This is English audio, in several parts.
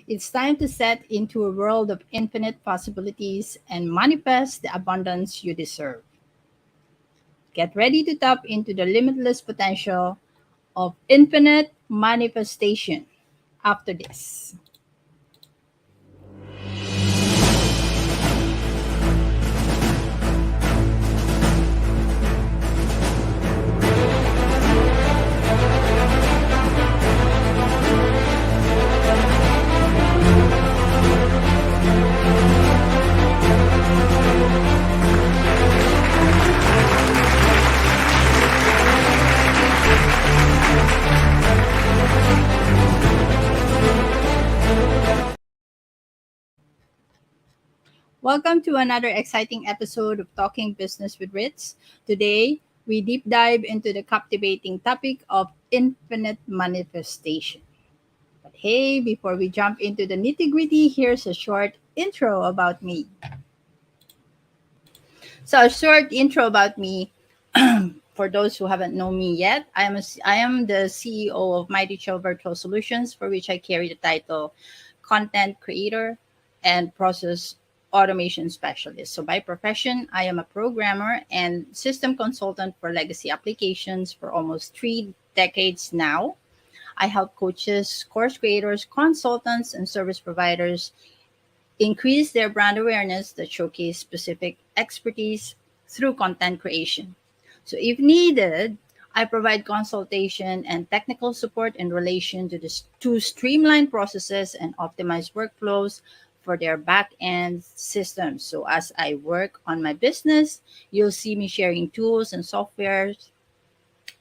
It's time to set into a world of infinite possibilities and manifest the abundance you deserve. Get ready to tap into the limitless potential of infinite manifestation after this. Welcome to another exciting episode of Talking Business with Ritz. Today, we deep dive into the captivating topic of infinite manifestation. But hey, before we jump into the nitty gritty, here's a short intro about me. So, a short intro about me. For those who haven't known me yet, I am the CEO of Mighty Chill Virtual Solutions, for which I carry the title Content Creator and Process Automation Specialist. So, by profession, I am a programmer and system consultant for legacy applications for almost 3 decades now. I help coaches, course creators, consultants, and service providers increase their brand awareness that showcase specific expertise through content creation. So, if needed, I provide consultation and technical support in relation to this to streamline processes and optimize workflows for their back end systems. So, as I work on my business, you'll see me sharing tools and softwares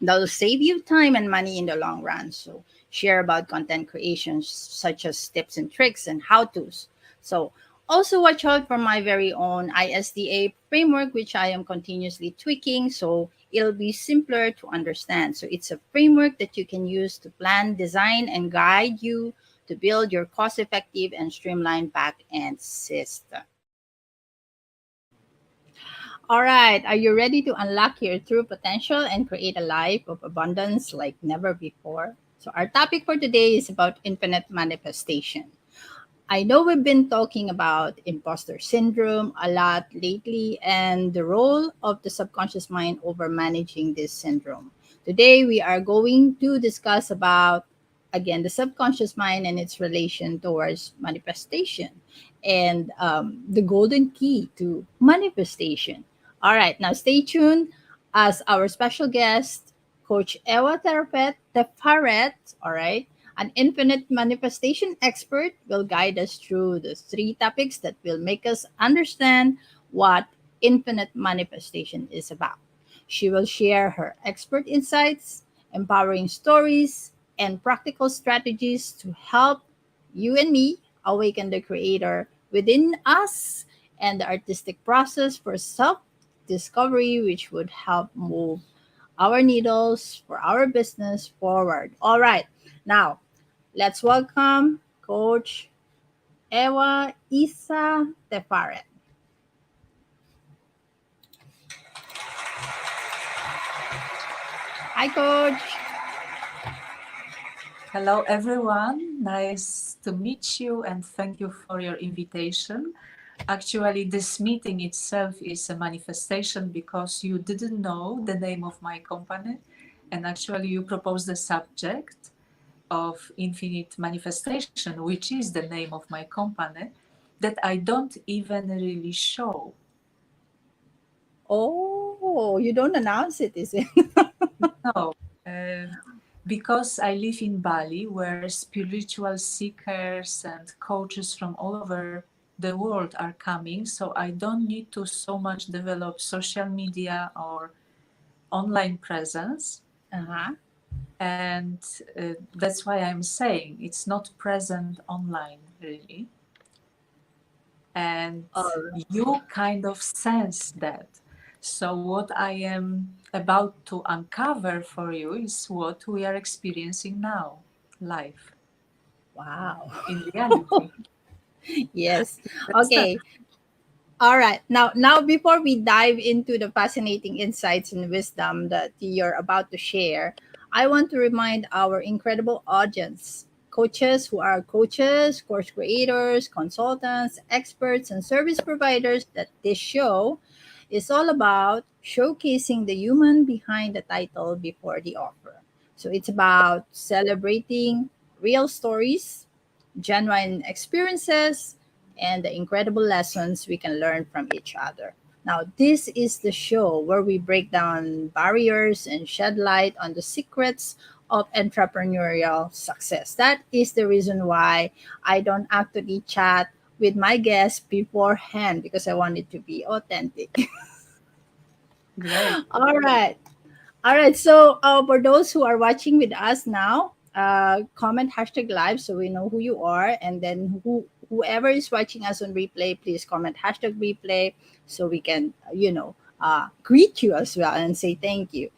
that will save you time and money in the long run. So, share about content creation, such as tips and tricks and how to's. So, also watch out for my very own ISDA framework, which I am continuously tweaking. So, it'll be simpler to understand. So, it's a framework that you can use to plan, design, and guide you to build your cost effective and streamlined back end system. All right, are you ready to unlock your true potential and create a life of abundance like never before? So, our topic for today is about infinite manifestation. I know we've been talking about imposter syndrome a lot lately and the role of the subconscious mind over managing this syndrome. Today, we are going to discuss about again the subconscious mind and its relation towards manifestation and the golden key to manifestation. All right, now stay tuned as our special guest, Coach Ewa Tifaret, all right, an infinite manifestation expert, will guide us through the 3 topics that will make us understand what infinite manifestation is about. She will share her expert insights, empowering stories, and practical strategies to help you and me awaken the creator within us and the artistic process for self discovery, which would help move our needles for our business forward. All right, now let's welcome Coach Ewa Issa Tifaret. Hi, Coach. Hello, everyone. Nice to meet you and thank you for your invitation. Actually, this meeting itself is a manifestation because you didn't know the name of my company, and actually, you proposed the subject of infinite manifestation, which is the name of my company, that I don't even really show. Oh, you don't announce it, is it? No, because I live in Bali, where spiritual seekers and coaches from all over the world are coming. So I don't need to so much develop social media or online presence. Uh-huh. And that's why I'm saying it's not present online, really. And All you kind of sense that. So, what I am about to uncover for you is what we are experiencing now, live, wow. in reality. Yes. Understand? Okay. All right. Now before we dive into the fascinating insights and wisdom that you're about to share, I want to remind our incredible audience. coaches who are coaches, course creators, consultants, experts, and service providers, that this show is all about showcasing the human behind the title before the offer. So it's about celebrating real stories, genuine experiences, and the incredible lessons we can learn from each other. Now, this is the show where we break down barriers and shed light on the secrets of entrepreneurial success. That is the reason why I don't actually chat with my guests beforehand, because I want it to be authentic. Great. All right. All right. So, for those who are watching with us now, comment hashtag live so we know who you are, and then whoever is watching us on replay, please comment hashtag replay so we can greet you as well and say thank you.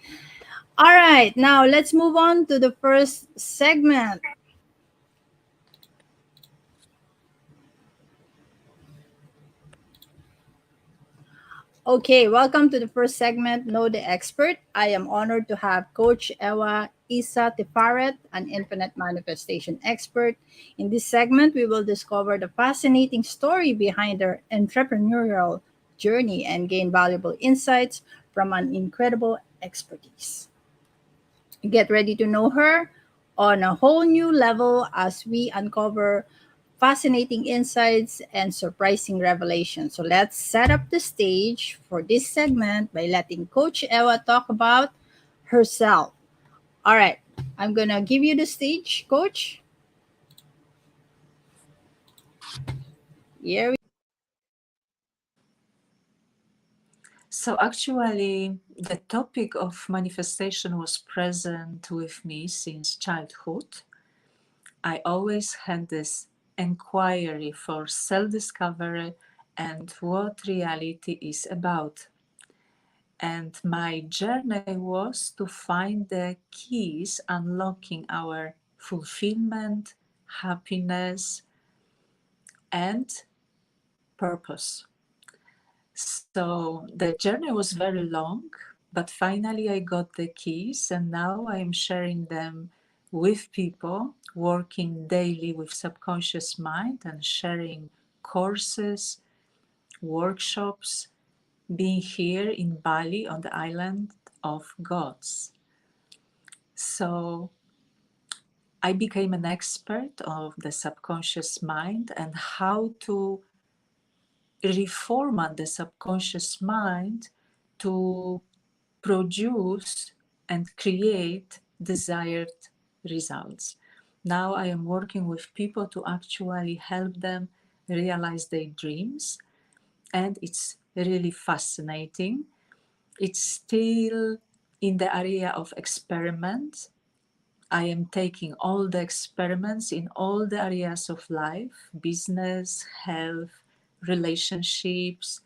All right. Now let's move on to the first segment. Okay, welcome to the first segment, Know the Expert. I am honored to have Coach Ewa Issa Tifaret, an infinite manifestation expert. In this segment, we will discover the fascinating story behind her entrepreneurial journey and gain valuable insights from an incredible expertise. Get ready to know her on a whole new level as we uncover fascinating insights and surprising revelations. So let's set up the stage for this segment by letting Coach Ewa talk about herself. All right, I'm going to give you the stage, Coach. Here we So actually, the topic of manifestation was present with me since childhood. I always had this inquiry for self-discovery and what reality is about. And my journey was to find the keys unlocking our fulfillment, happiness, and purpose. So the journey was very long, but finally I got the keys, and now I am sharing them with people, working daily with subconscious mind and sharing courses, workshops, being here in Bali on the island of gods. So I became an expert of the subconscious mind and how to reformat the subconscious mind to produce and create desired results. Now I am working with people to actually help them realize their dreams, and it's really fascinating. It's still in the area of experiment. I am taking all the experiments in all the areas of life, business, health, relationships,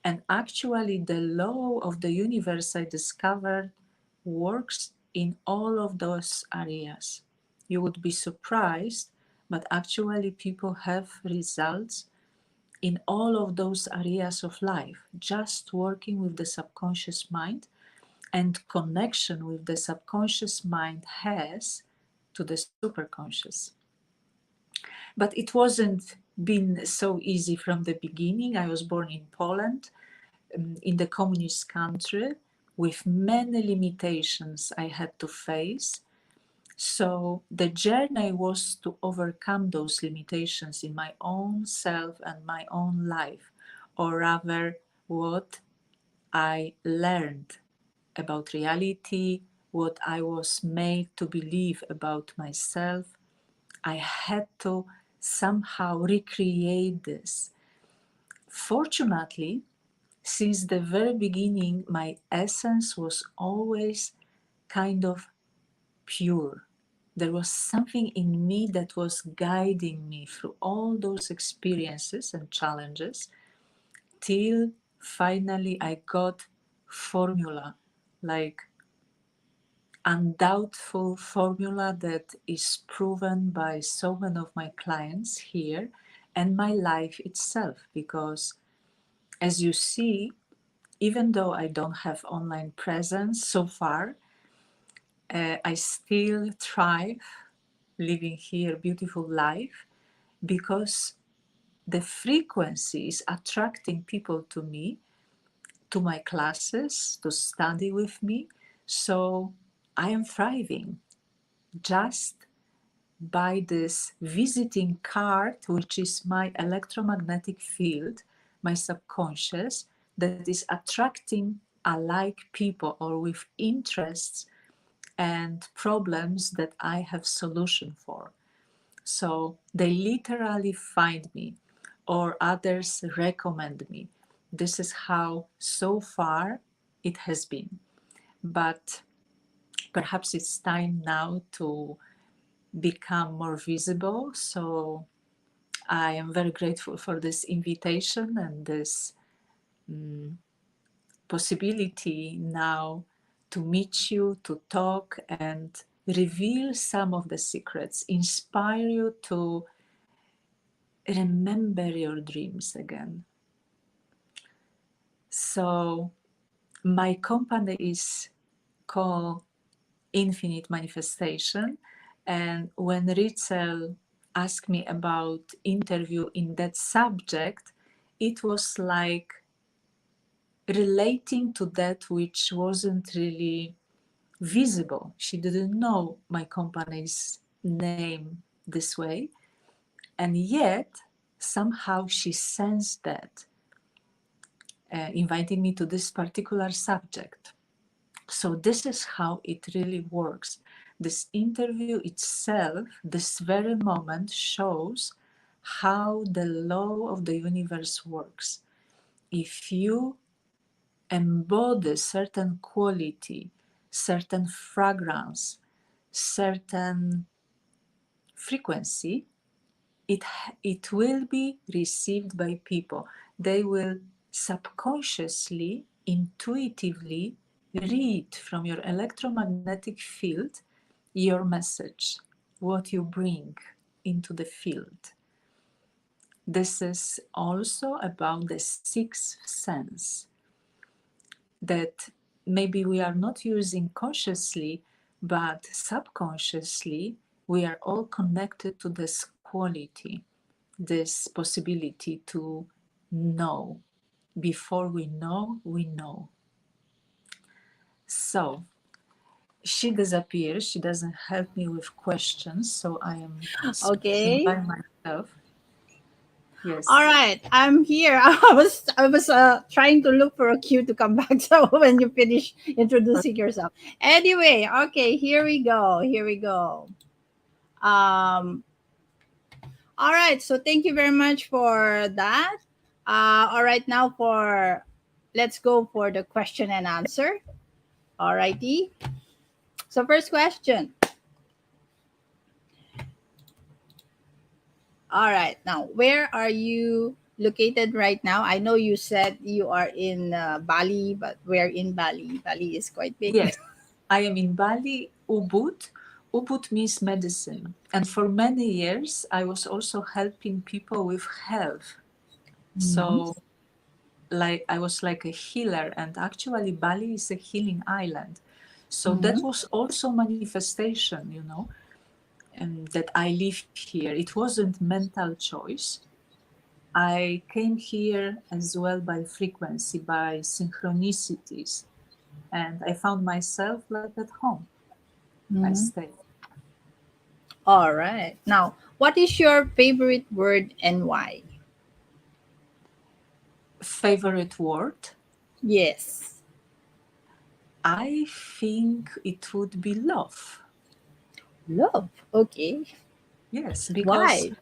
and actually the law of the universe I discovered works in all of those areas. You would be surprised, but actually people have results in all of those areas of life, just working with the subconscious mind and connection with the subconscious mind has to the superconscious. But it wasn't been so easy from the beginning. I was born in Poland, in the communist country, with many limitations I had to face. So the journey was to overcome those limitations in my own self and my own life, or rather, what I learned about reality, what I was made to believe about myself. I had to somehow recreate this. Fortunately, since the very beginning, my essence was always kind of pure. There was something in me that was guiding me through all those experiences and challenges till finally I got formula, like undoubtful formula that is proven by so many of my clients here and my life itself. Because as you see, even though I don't have online presence so far, I still thrive living here beautiful life because the frequency is attracting people to me, to my classes, to study with me. So I am thriving just by this visiting card, which is my electromagnetic field, my subconscious, that is attracting alike people or with interests and problems that I have solution for. So they literally find me or others recommend me. This is how so far it has been. But perhaps it's time now to become more visible. So I am very grateful for this invitation and this possibility now to meet you, to talk and reveal some of the secrets, inspire you to remember your dreams again. So my company is called Infinite Manifestation. And when Ritzel asked me about interview in that subject, it was like relating to that which wasn't really visible. She didn't know my company's name this way. And yet, somehow she sensed that, inviting me to this particular subject. So this is how it really works. This interview itself, this very moment, shows how the law of the universe works. If you embody certain quality, certain fragrance, certain frequency, it will be received by people. They will subconsciously, intuitively read from your electromagnetic field your message, what you bring into the field. This is also about the sixth sense that maybe we are not using consciously, but subconsciously, we are all connected to this quality, this possibility to know. Before we know, we know. So she disappears. She doesn't help me with questions. So I am speaking Okay. by myself. All Yes. right, I'm here. I was trying to look for a cue to come back. So when you finish introducing yourself, anyway, okay, here we go. Here we go. Um, all right. So thank you very much for that. All right, now for let's go for the question and answer. All righty. So first question. All right. Now, where are you located right now? I know you said you are in Bali, but where in Bali? Bali is quite big. Yes. I am in Bali, Ubud. Ubud means medicine. And for many years, I was also helping people with health. Mhm. So like I was like a healer, and actually Bali is a healing island. So that Mhm. was also manifestation, that I live here. It wasn't mental choice. I came here as well by frequency, by synchronicities, and I found myself like at home. I Mhm. stayed. All right. Now, what is your favorite word and why? Favorite word? Yes. I think it would be love. Love. Okay. Yes, Why?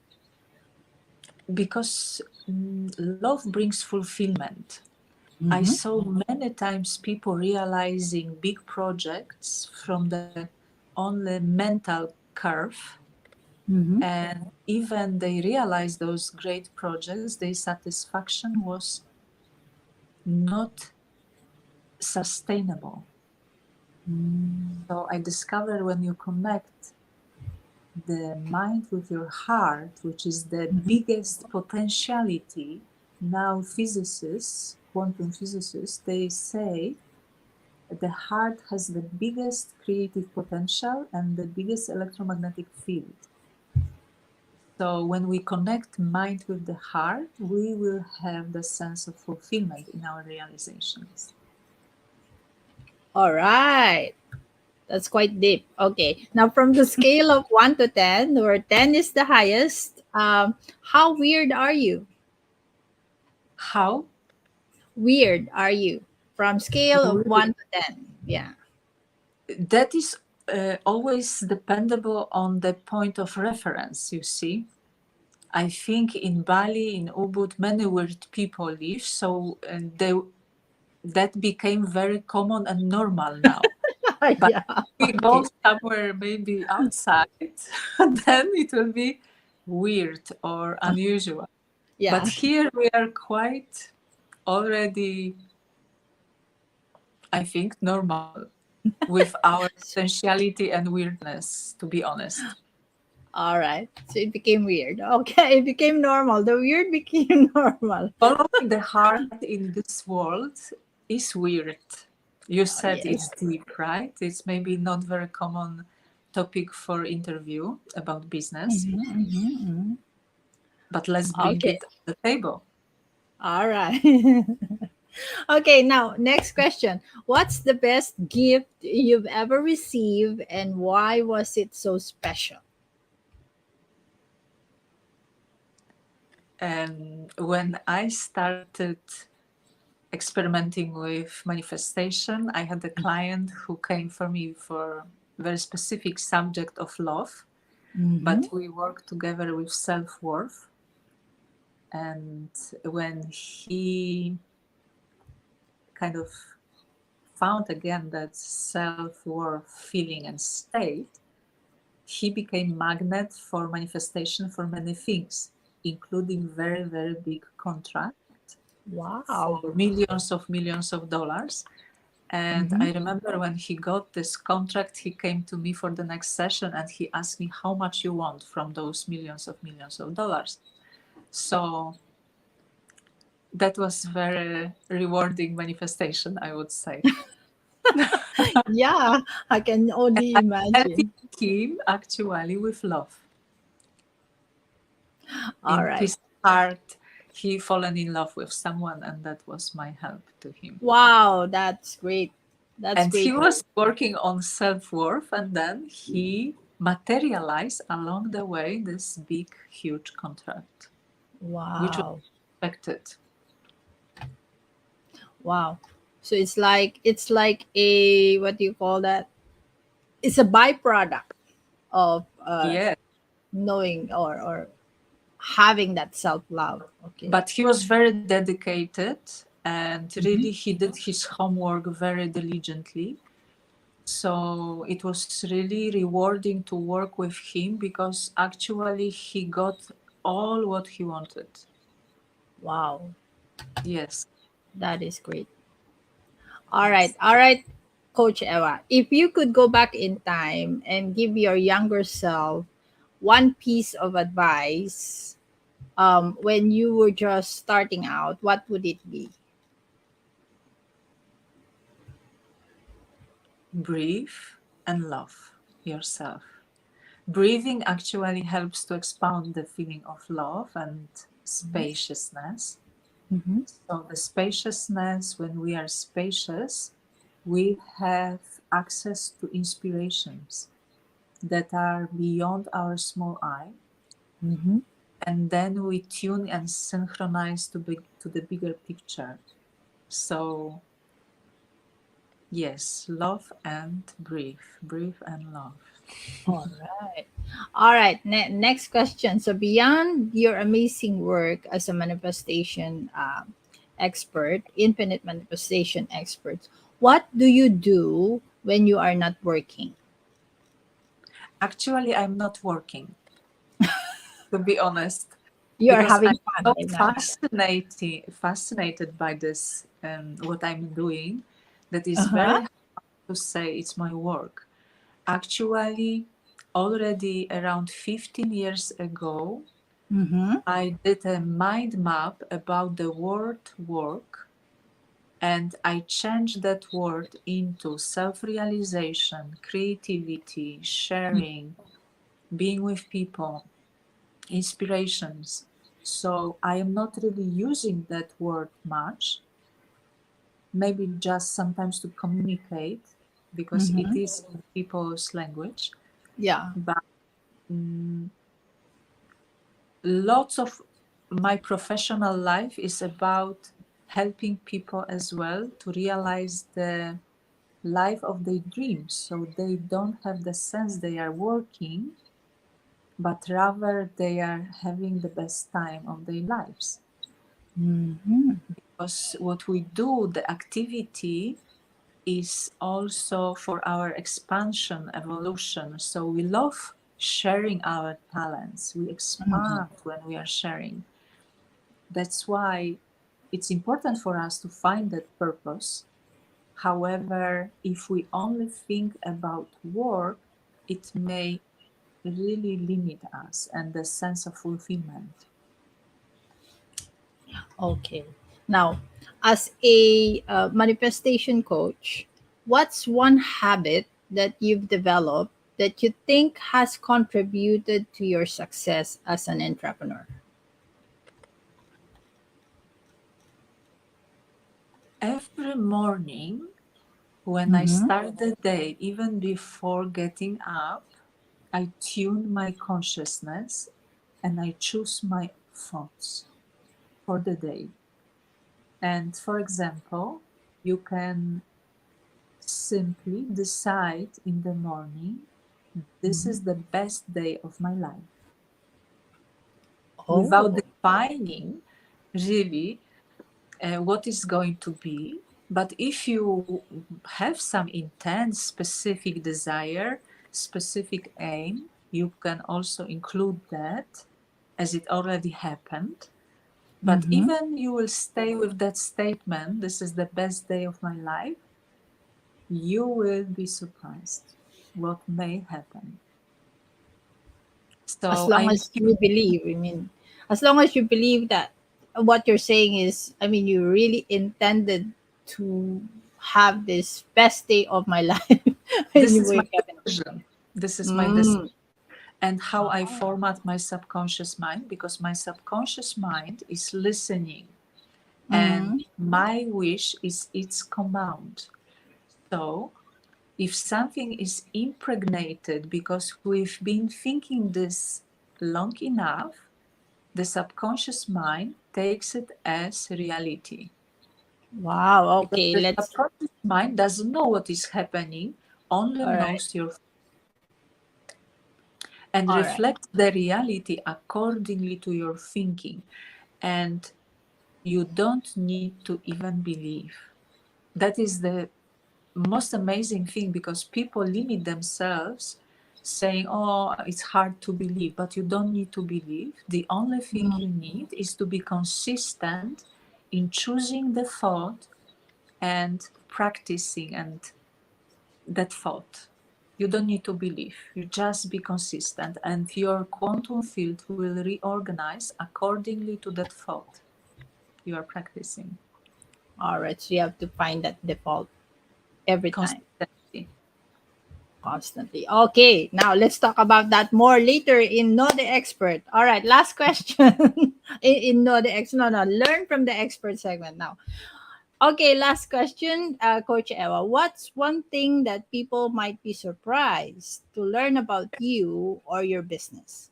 because love brings fulfillment. I Mm-hmm. saw many times people realizing big projects from the only mental curve, Mm-hmm. and even they realized those great projects, their satisfaction was not sustainable. So I discovered when you connect the mind with your heart, which is the Mm-hmm. biggest potentiality, now physicists, quantum physicists, they say the heart has the biggest creative potential and the biggest electromagnetic field. So when we connect mind with the heart, we will have the sense of fulfillment in our realizations. All right. That's quite deep. Okay. Now, from the scale of 1 to 10, where 10 is the highest, how weird are you? How? Weird are you? From scale of 1 to 10. Yeah. That is always dependable on the point of reference, you see. I think in Bali, in Ubud, many weird people live, so that became very common and normal now. But Yeah. if we Okay. go somewhere maybe outside, then it will be weird or unusual. But Yeah. here we are quite already, I think, normal with our potentiality and weirdness, to be honest. All right. So it became weird. Okay. It became normal. The weird became normal. Following the heart in this world is weird. You said Yes. it's deep, right? It's maybe not very common topic for interview about business, but let's bring Okay. it on the table. All right. Okay. Now, next question. What's the best gift you've ever received and why was it so special? And when I started experimenting with manifestation, I had a client who came for me for a very specific subject of love, Mm-hmm. but we worked together with self-worth. And when he kind of found again that self-worth feeling and state, he became magnet for manifestation for many things, including very, very big contract Wow. for millions of dollars. And Mm-hmm. I remember when he got this contract, he came to me for the next session and he asked me how much you want from those millions of dollars. So that was very rewarding manifestation, I would say. Yeah, I can only Helping imagine. him actually with love. All In right. his heart, he fallen in love with someone, and that was my help to him. Wow, that's great. That's And he great. was working on self-worth, and then he materialized along the way this big, huge contract, which was Wow. expected. Wow. So it's like a what do you call that? It's a byproduct of Yeah, knowing or having that self love. Okay. but he was very dedicated, and Mhm. really he did his homework very diligently. So it was really rewarding to work with him because actually he got all what he wanted. Wow, Yes. that is great. All right, Yes. all right, Coach Ewa. If you could go back in time and give your younger self one piece of advice, when you were just starting out, what would it be? Breathe and love yourself. Breathing actually helps to expand the feeling of love and spaciousness. Mm-hmm. So, the spaciousness, when we are spacious, we have access to inspirations that are beyond our small eye. Mm-hmm. And then we tune and synchronize to the bigger picture. So, yes, love and breathe. Breathe and love. All right. All right. Next question. So, beyond your amazing work as a manifestation expert, infinite manifestation expert, what do you do when you are not working? Actually, I'm not working, to be honest, You are because having I'm fun so right now. fascinated by this what I'm doing, that Uh is huh. very hard to say it's my work. Actually, already around 15 years ago, Mm-hmm. I did a mind map about the word work, And I changed that word into self-realization, creativity, sharing, being with people, inspirations. So I am not really using that word much, maybe just sometimes to communicate because it Mm-hmm. is in people's language. Yeah. But lots of my professional life is about helping people as well to realize the life of their dreams, so they don't have the sense they are working, but rather they are having the best time of their lives. Mm-hmm. Because what we do, the activity, is also for our expansion, evolution. So we love sharing our talents. We Mm-hmm. expand when we are sharing. That's why it's important for us to find that purpose. However, if we only think about work, it may really limit us and the sense of fulfillment. Okay. Now, as a manifestation coach, what's one habit that you've developed that you think has contributed to your success as an entrepreneur? Every morning, when I Mm-hmm. start the day, even before getting up, I tune my consciousness and I choose my thoughts for the day. And for example, you can simply decide in the morning, this Mm-hmm. is the best day of my life, without Oh. defining really what is going to be. But if you have some intense, specific desire, specific aim, you can also include that as it already happened. But Mm-hmm. even you will stay with that statement, this is the best day of my life, you will be surprised what may happen. As So long I'm as you believe, I mean, as long as you believe that what you're saying is, I mean, you really intended to have this best day of my life when this you is my wake up. decision. This is my decision. Mm. And how I format my subconscious mind, because my subconscious mind is listening and Mm. my wish is its command. So if something is impregnated because we've been thinking this long enough, the subconscious mind takes it as reality. Wow. Because Okay. the Let's. subconscious mind doesn't know what is happening, only All right. knows your and All right. reflects the reality accordingly to your thinking. And you don't need to even believe. That is the most amazing thing, because people limit themselves saying, oh, it's hard to believe, but you don't need to believe. The only thing Mm. you need is to be consistent in choosing the thought and practicing and that thought. You don't need to believe. You just be consistent, and your quantum field will reorganize accordingly to that thought you are practicing. All right. So you have to find that default every time, Consistency. constantly. Okay. Now let's talk about that more later in Know the Expert. All right. Last question in Know the Expert. No, no. Learn from the expert segment now. Okay, last question, Coach Ewa. What's one thing that people might be surprised to learn about you or your business?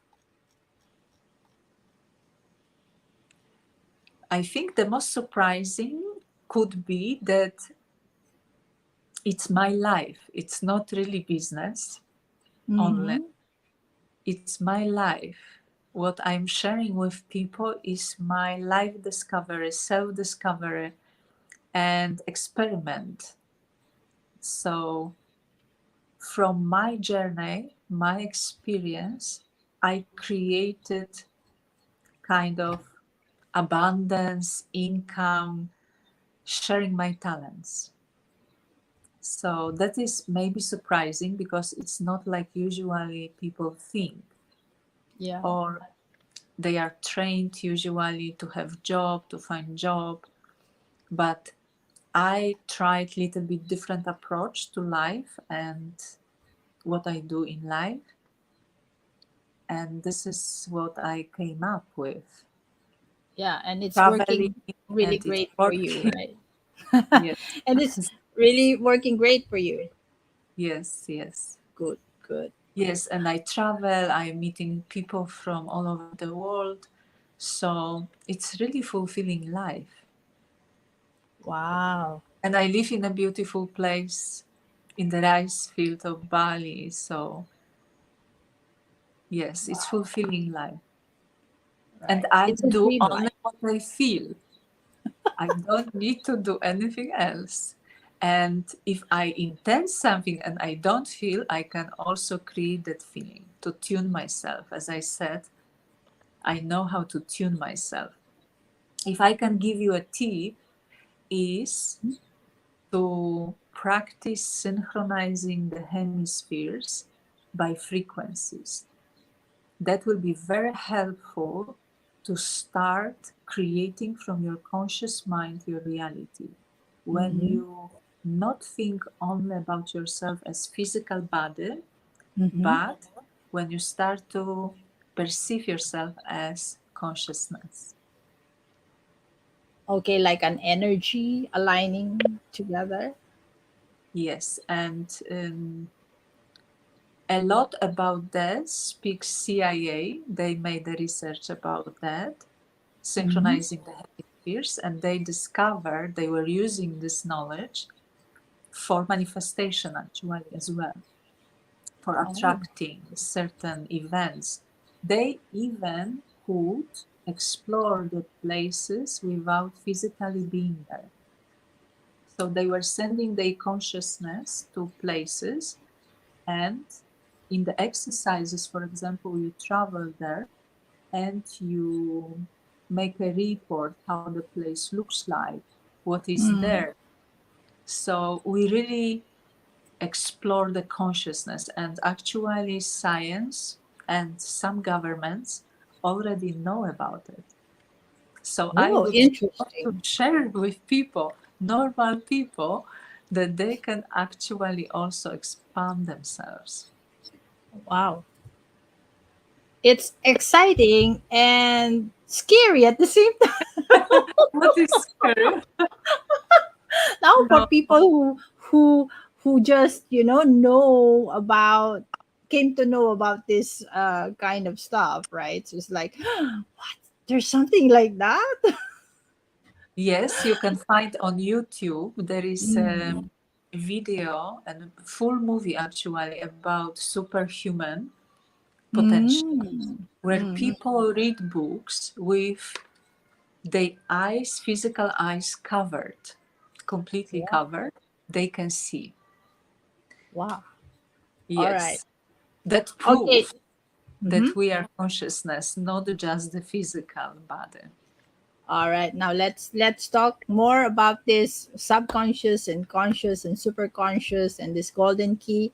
I think the most surprising could be that it's my life. It's not really business only. Mm-hmm. It's my life. What I'm sharing with people is my life discovery, self discovery, and experiment. So, from my journey, my experience, I created kind of abundance, income, sharing my talents. So that is maybe surprising because it's not like usually people think, Yeah. or they are trained usually to have job, to find job. But I tried little bit different approach to life and what I do in life, and this is what I came up with. Yeah, and it's Traveling, working really and it's great for you, working. right? Yes, And it's yes, really working great for you. yes, yes. Good, good. Yes, and I travel, I'm meeting people from all over the world. So it's really fulfilling life. Wow. And I live in a beautiful place in the rice field of Bali. So yes, it's fulfilling life. And Right. I It's a do dream only life. what I feel. I don't need to do anything else. And if I intend something and I don't feel, I can also create that feeling to tune myself. As I said, I know how to tune myself. If I can give you a tip, is to practice synchronizing the hemispheres by frequencies. That will be very helpful to start creating from your conscious mind your reality. When Mm-hmm. you not think only about yourself as physical body, Mm-hmm. but when you start to perceive yourself as consciousness. Okay, like an energy aligning together. Yes, and a lot about that speaks CIA. They made the research about that, Mm-hmm. synchronizing the hemispheres, and they discovered they were using this knowledge for manifestation actually as well, for Oh. attracting certain events. They even could explore the places without physically being there. So they were sending their consciousness to places, and in the exercises, for example, you travel there and you make a report how the place looks like, what is Mm. there. So we really explore the consciousness, and actually science and some governments already know about it. So I Oh, would love to interesting. share it with people, normal people, that they can actually also expand themselves. Wow. It's exciting and scary at the same time. What is scary? Now for No, people who just, know about came to know about this kind of stuff, right? So it's like, what? There's something like that? yes, you can find on YouTube. There is a Mm. video and a full movie actually about superhuman potential, Mm. where Mm. people read books with their eyes, physical eyes covered, completely Wow. covered. They can see. Wow. All right. Yes, that Okay. proof Mm-hmm. that we are consciousness, not just the physical body. All right, now let's talk more about this subconscious and conscious and superconscious and this golden key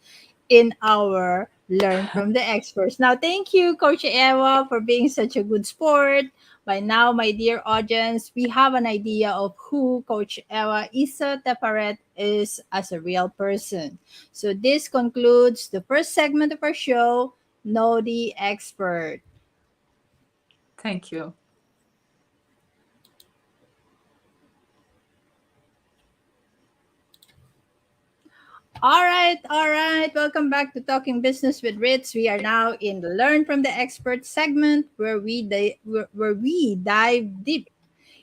in our learn from the experts. Now, thank you, Coach Ewa, for being such a good sport. By now, my dear audience, we have an idea of who Coach Ewa Issa Tifaret is as a real person. So this concludes the first segment of our show, Know the Expert. Thank you. All right, all right. Welcome back to Talking Business with Ritz. We are now in the Learn from the Expert segment where we dive deep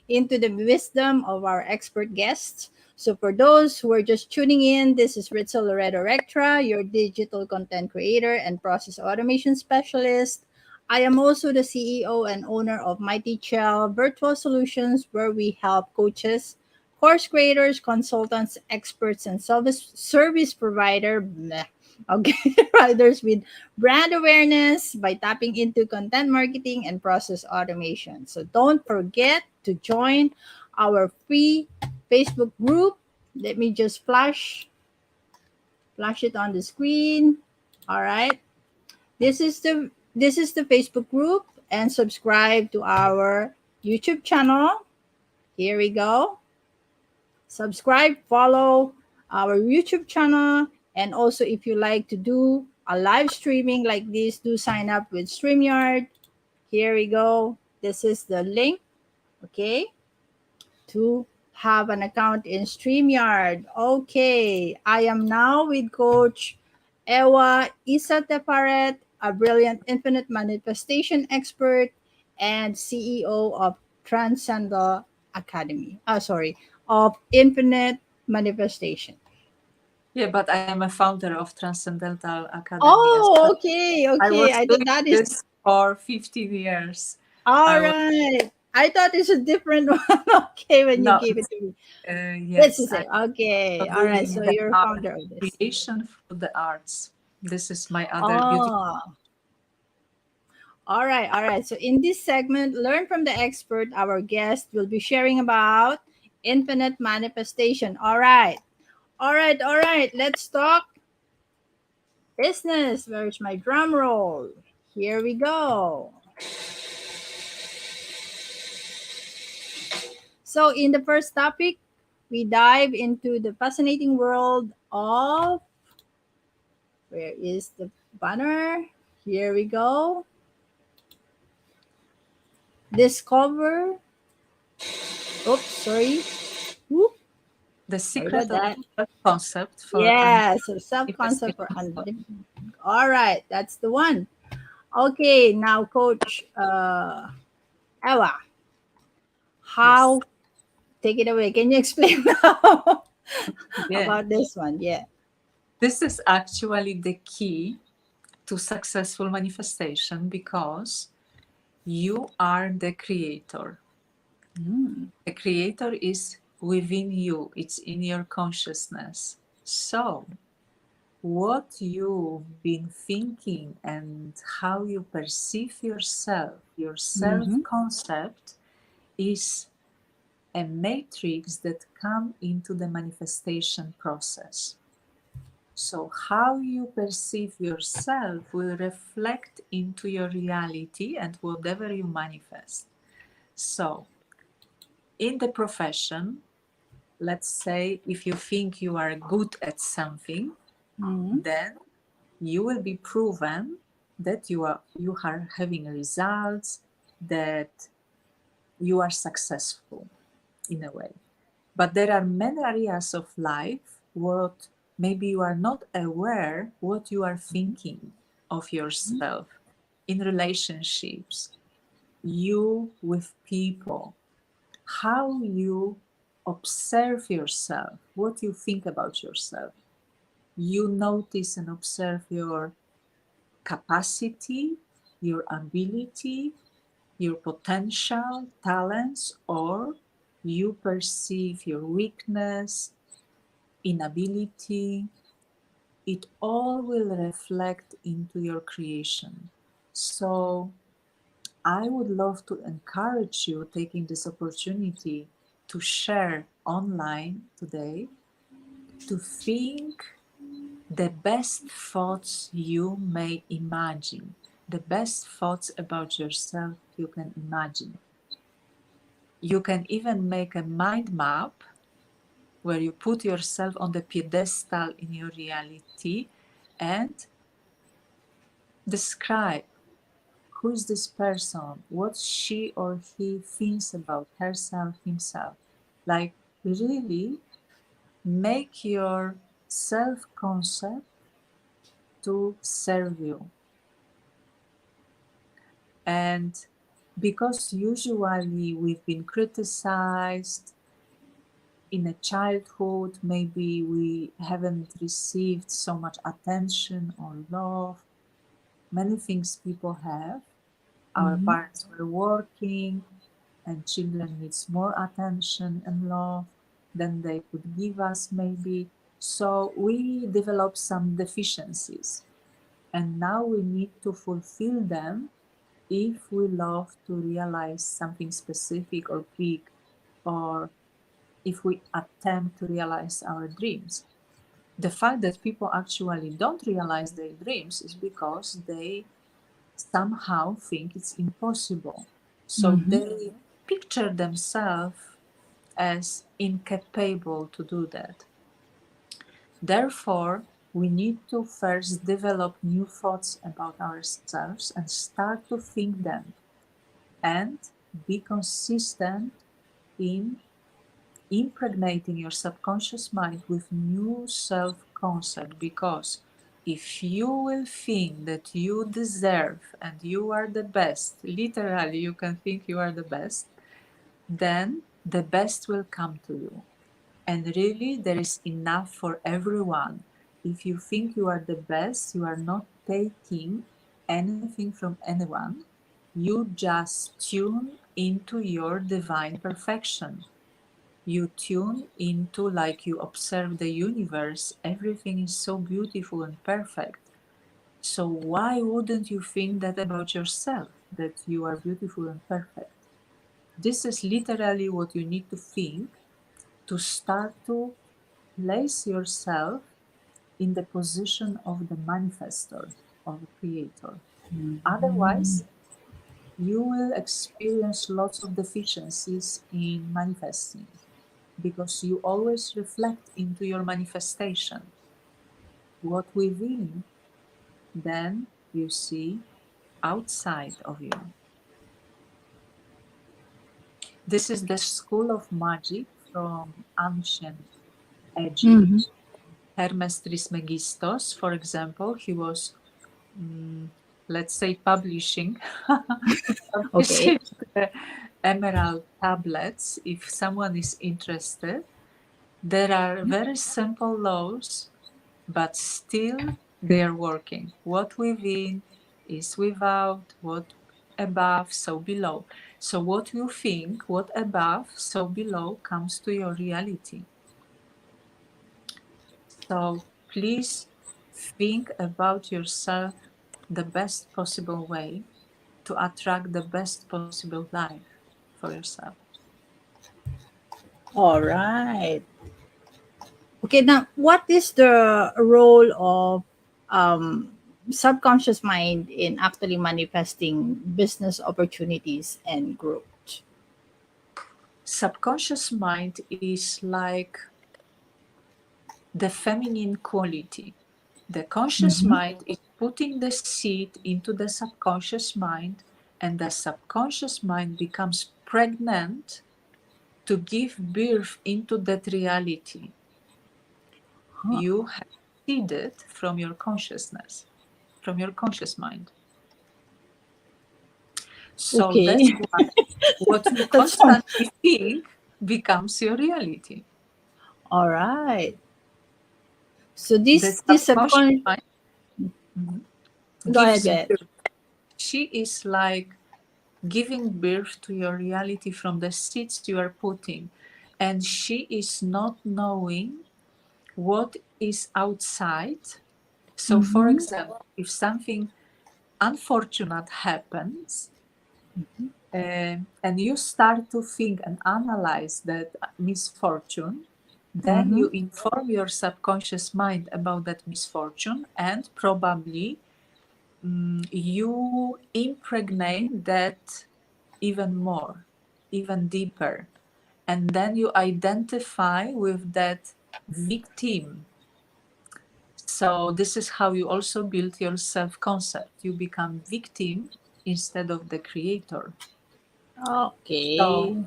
into the wisdom of our expert guests. So, for those who are just tuning in, this is Ritzel Rectra, your digital content creator and process automation specialist. I am also the CEO and owner of Mighty Shell Virtual Solutions, where we help coaches, course creators, consultants, experts, and service provider. Okay, providers with brand awareness by tapping into content marketing and process automation. So don't forget to join our free Facebook group. Let me just flash it on the screen. All right. This is the Facebook group, and subscribe to our YouTube channel. Here we go. Subscribe, follow our YouTube channel, and also if you like to do a live streaming like this, do sign up with StreamYard. Here we go. This is the link, okay, to have an account in StreamYard. Okay, I am now with Coach Ewa Issa Tifaret, a brilliant infinite manifestation expert and CEO of Transcendal Academy. Of Infinite Manifestation. Yeah, but I am a founder of Transcendental Academy as Oh, well. okay, I okay. was I thought doing that is this for 15 years. all I was right. I thought it's a different one. Okay, when you no, gave it to me. This yes, is I'm it. Okay. All right. doing So the you're a art founder of this. creation through the arts. This is my other beauty. Oh, all right. All right. So in this segment, learn from the expert. Our guest will be sharing about infinite manifestation. All right. All right. All right. Let's talk business. Where's my drum roll? Here we go. So in the first topic, we dive into the fascinating world of where is the banner? Here we go. Discover. Oops, sorry. Whoop, The sorry secret about of that. concept for Yeah, so self concept for manifestation. all right, that's the one. Okay, now Coach Ewa, Yes. how take it away? Can you explain now Yeah. about this one? Yeah. This is actually the key to successful manifestation because you are the creator. Mm. The creator is within you, it's in your consciousness. So, what you've been thinking and how you perceive yourself, your self Mm-hmm. concept, is a matrix that come into the manifestation process. So how you perceive yourself will reflect into your reality and whatever you manifest. So in the profession, let's say if you think you are good at something, Mm-hmm. then you will be proven that you are having results, that you are successful in a way. But there are many areas of life what maybe you are not aware what you are thinking of yourself in relationships, you with people, how you observe yourself, what you think about yourself. You notice and observe your capacity, your ability, your potential, talents, or you perceive your weakness, inability. It all will reflect into your creation. So I would love to encourage you taking this opportunity to share online today, to think the best thoughts you may imagine, the best thoughts about yourself you can imagine. You can even make a mind map where you put yourself on the pedestal in your reality and describe who is this person, what she or he thinks about herself, himself. Like, really make your self concept to serve you. And because usually we've been criticized in a childhood, maybe we haven't received so much attention or love. Many things people have. Our Mm-hmm. parents were working, and children needs more attention and love than they could give us maybe. So we develop some deficiencies, and now we need to fulfill them if we love to realize something specific or big, or if we attempt to realize our dreams. The fact that people actually don't realize their dreams is because they somehow think it's impossible. So Mm-hmm. they picture themselves as incapable to do that. Therefore, we need to first develop new thoughts about ourselves and start to think them and be consistent in impregnating your subconscious mind with new self-concept, because if you will think that you deserve and you are the best, literally you can think you are the best, then the best will come to you. And really, there is enough for everyone. If you think you are the best, you are not taking anything from anyone. You just tune into your divine perfection. You tune into, like you observe the universe, everything is so beautiful and perfect. So why wouldn't you think that about yourself, that you are beautiful and perfect? This is literally what you need to think to start to place yourself in the position of the manifestor, of the creator. Otherwise, you will experience lots of deficiencies in manifesting, because you always reflect into your manifestation what within, then you see outside of you. This is the school of magic from ancient Egypt. Mm-hmm. Hermes Trismegistos, for example, he was, let's say, publishing Okay. publishing the emerald tablets. If someone is interested, there are very simple laws, but still they are working. What within is without, what above, so below. So what you think, what above, so below comes to your reality. So please think about yourself the best possible way to attract the best possible life for yourself. All right. Okay, now what is the role of um, subconscious mind in actually manifesting business opportunities and growth? Subconscious mind is like the feminine quality. The conscious Mm-hmm. mind is putting the seed into the subconscious mind, and the subconscious mind becomes pregnant to give birth into that reality. Huh. You have seeded from your consciousness, from your conscious mind. So that's Okay, why what you that sounds constantly think becomes your reality. all right. So The this subconscious subconscious. mind, mhm, Go ahead, gives go ahead. birth. She is like giving birth to your reality from the seeds you are putting. And she is not knowing what is outside. So, for Mm-hmm. example, if something unfortunate happens, and you start to think and analyze that misfortune, then Mm-hmm. you inform your subconscious mind about that misfortune, and probably you impregnate that even more, even deeper. And then you identify with that victim. So, this is how you also build your self concept. You become victim instead of the creator. So, Okay.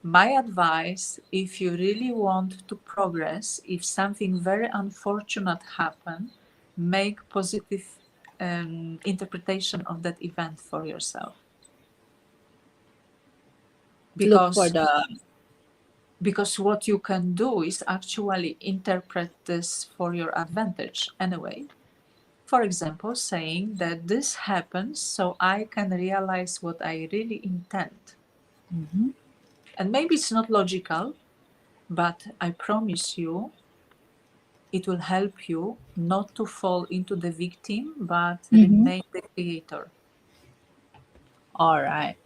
my advice, if you really want to progress, if something very unfortunate happen, make positive interpretation of that event for yourself. Look for Because the. because what you can do is actually interpret this for your advantage anyway. For example, saying that this happens so I can realize what I really intend. Mhm. And maybe it's not logical, but I promise you it will help you not to fall into the victim, but Mhm. remain the creator. All right.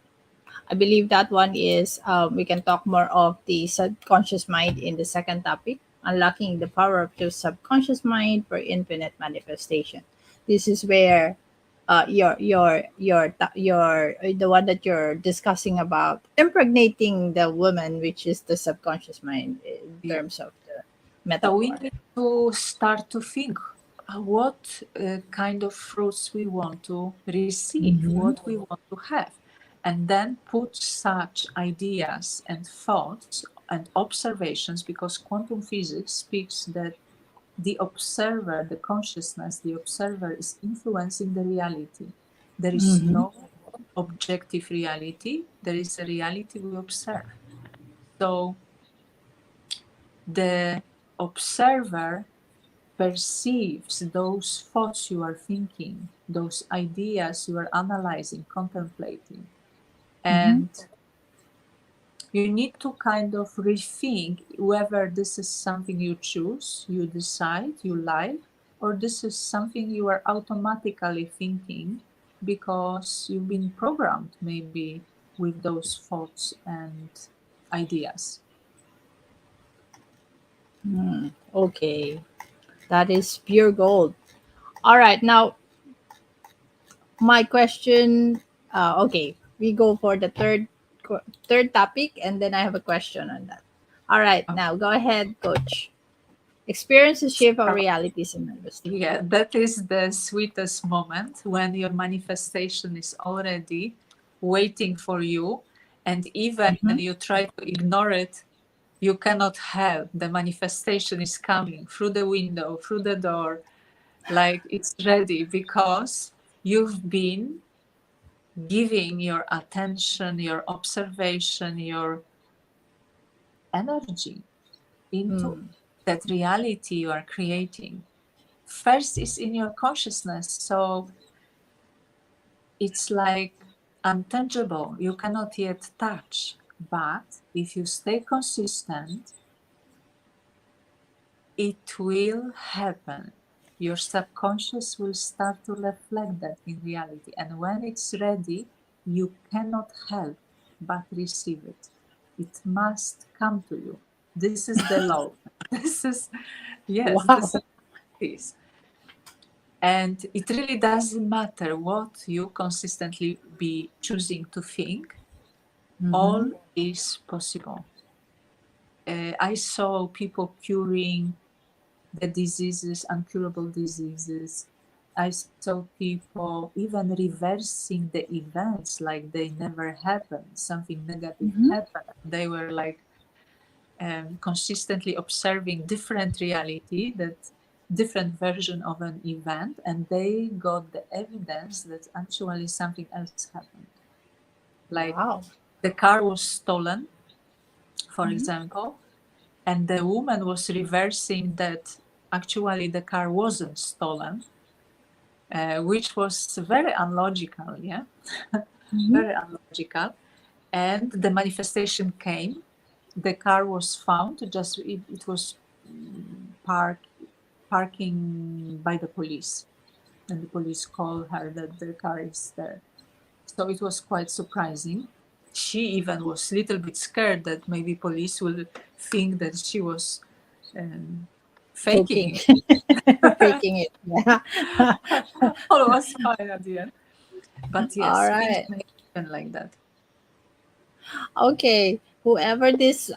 I believe that one is, we can talk more of the subconscious mind in the second topic, unlocking the power of the subconscious mind for infinite manifestation. This is where the one that you're discussing about impregnating the woman, which is the subconscious mind in Yeah. terms of the So we metaphor. need to start to think what kind of fruits we want to receive, Mm-hmm. what we want to have, and then put such ideas and thoughts and observations, because quantum physics speaks that the observer, the consciousness, the observer is influencing the reality. There is Mm-hmm. no objective reality, there is a reality we observe. So the observer perceives those thoughts you are thinking, those ideas you are analyzing, contemplating. Mm-hmm. And you need to kind of rethink whether this is something you choose, you decide, you like, or this is something you are automatically thinking because you've been programmed maybe with those thoughts and ideas. Okay, that is pure gold. All right, now my question. Okay, we go for the third topic, and then I have a question on that. All right, Oh, now go ahead, Coach. Experience the shape of realities in manifestation. yeah, that is the sweetest moment when your manifestation is already waiting for you, and even Mm-hmm. you try to ignore it, you cannot help. The manifestation is coming through the window, through the door, like it's ready because you've been giving your attention, your observation, your energy into Mm. that reality you are creating. First is in your consciousness, so it's like untangible, you cannot yet touch. But if you stay consistent, it will happen. Your subconscious will start to reflect that in reality. And when it's ready, you cannot help but receive it. It must come to you. This is the law. This is, yes, this Wow. is this. And it really doesn't matter what you consistently be choosing to think, Mm-hmm. all is possible. I saw people curing the diseases, incurable diseases. I saw people even reversing the events like they never happened, something negative Mm-hmm. happened. They were like consistently observing different reality, that different version of an event, and they got the evidence that actually something else happened. Like Wow. the car was stolen, for Mm-hmm. example, and the woman was reversing that actually the car wasn't stolen, which was very unlogical, yeah, Mm-hmm. very unlogical. And the manifestation came. The car was found. Just it was parking by the police, and the police called her that the car is there. So it was quite surprising. She even was a little bit scared that maybe police will think that she was um, Joking. faking it. Faking it. Yeah. All was fine at the end. But All yes, things right. may happen like that. Okay. Whoever this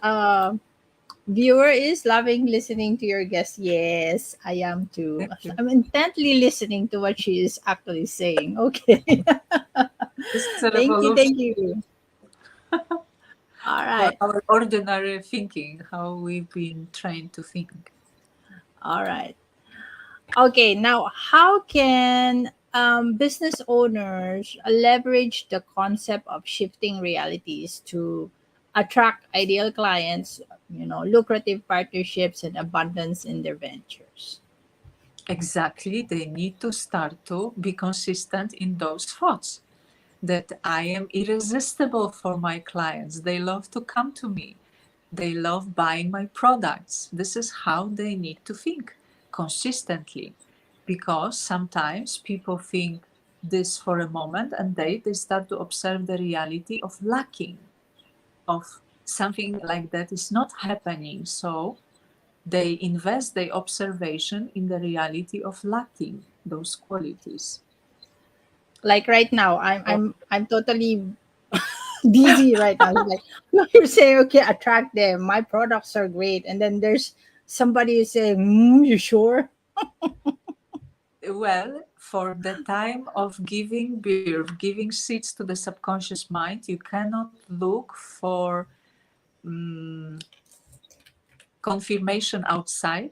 viewer is loving listening to your guest. Yes, I am too. Thank you. I'm intently listening to what she is actually saying. Okay. This is a Thank you. revolution Thank you. All for right. our ordinary thinking, how we've been trained to think. All right. Okay. Now, how can business owners leverage the concept of shifting realities to attract ideal clients, lucrative partnerships, and abundance in their ventures? Exactly, they need to start to be consistent in those thoughts that I am irresistible for my clients. They love to come to me. They love buying my products. This is how they need to think consistently, because sometimes people think this for a moment and they start to observe the reality of lacking, of something like that is not happening. So they invest their observation in the reality of lacking those qualities. Like right now, So, I'm totally dizzy right now. It's like you're saying, okay, attract them. My products are great, and then there's somebody who's saying, you sure? well, for the time of giving birth, giving seeds to the subconscious mind, you cannot look for confirmation outside,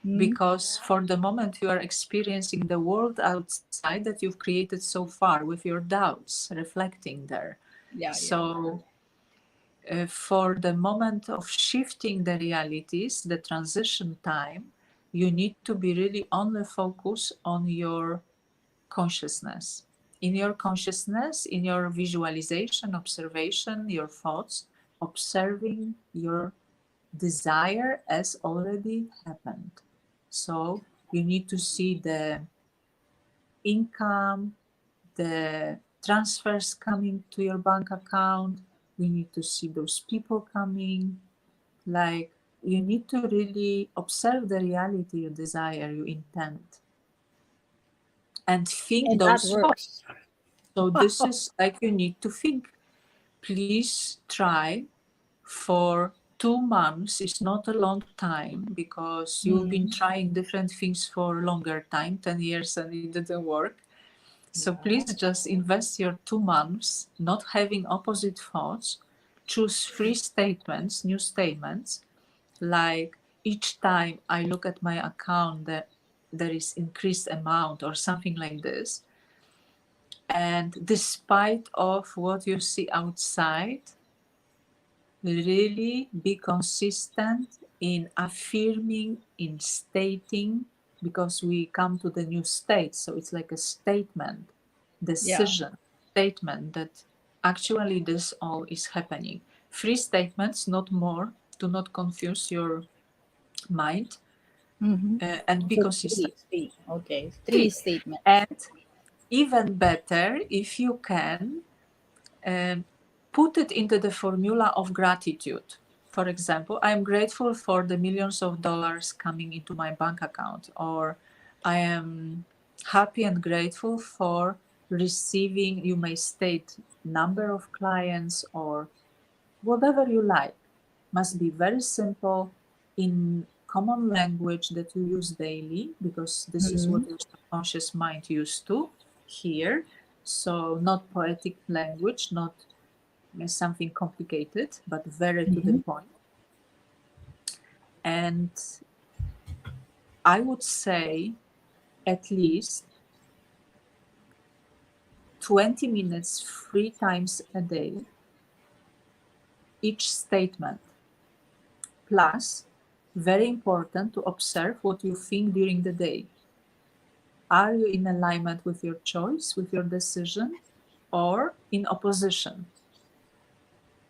Mm, because for the moment you are experiencing the world outside that you've created so far with your doubts reflecting there. yeah, yeah. So, for the moment of shifting the realities, the transition time, you need to be really only focused on your consciousness. In your consciousness, in your visualization, observation, your thoughts, observing your desire as already happened. So you need to see the income, the transfers coming to your bank account. You need to see those people coming. Like, you need to really observe the reality you desire, you intend, and think And that those thoughts. works. So this is like, you need to think. Please try for 2 months. It's not a long time, because you've been Mm, trying different things for a longer time, 10 years, and it didn't work. So yeah. please just invest your 2 months not having opposite thoughts. Choose three statements, new statements, like, each time I look at my account that there is increased amount or something like this. And despite of what you see outside, really be consistent in affirming, in stating, because we come to the new state. So it's like a statement, Yeah. decision, statement that actually this all is happening. Three statements, not more. Do not confuse your mind, Mm-hmm. and be So consistent. three. Okay, three Three. statements. And even better, if you can, um, put it into the formula of gratitude. For example, I am grateful for the millions of dollars coming into my bank account, or I am happy and grateful for receiving, you may state number of clients, or whatever you like. Must be very simple, in common language that you use daily, because this is Mm-hmm. what your subconscious mind used to hear. So not poetic language, not something complicated, but very to the Mm-hmm. point. And I would say at least 20 minutes 3 times a day, each statement. Plus, very important to observe what you think during the day. Are you in alignment with your choice, with your decision, or in opposition?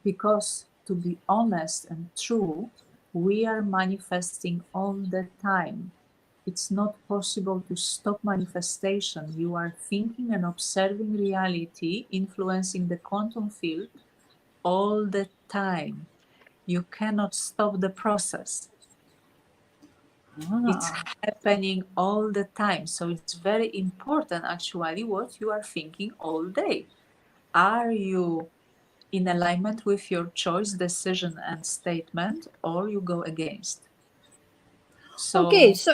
Because, to be honest and true, we are manifesting all the time. It's not possible to stop manifestation. You are thinking and observing reality, influencing the quantum field all the time. You cannot stop the process. It's Ah. happening all the time. So it's very important, actually, what you are thinking all day. Are you in alignment with your choice, decision, and statement, or you go against? Okay, So, so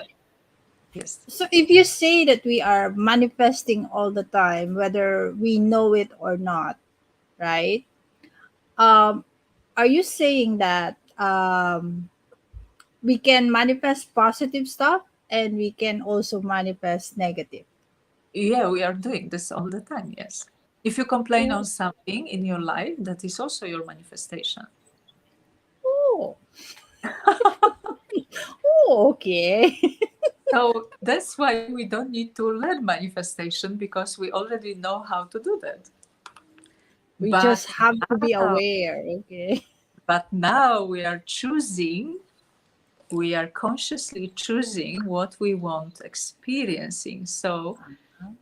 yes. if you say that we are manifesting all the time, whether we know it or not, right? Um, are you saying that we can manifest positive stuff and we can also manifest negative? Yeah, we are doing this all the time, yes. If you complain on Oh, something in your life, that is also your manifestation. oh, oh, okay. So that's why we don't need to learn manifestation, because we already know how to do that. We just But have to be now, aware. Okay. but now we are choosing, we are consciously choosing what we want experiencing. So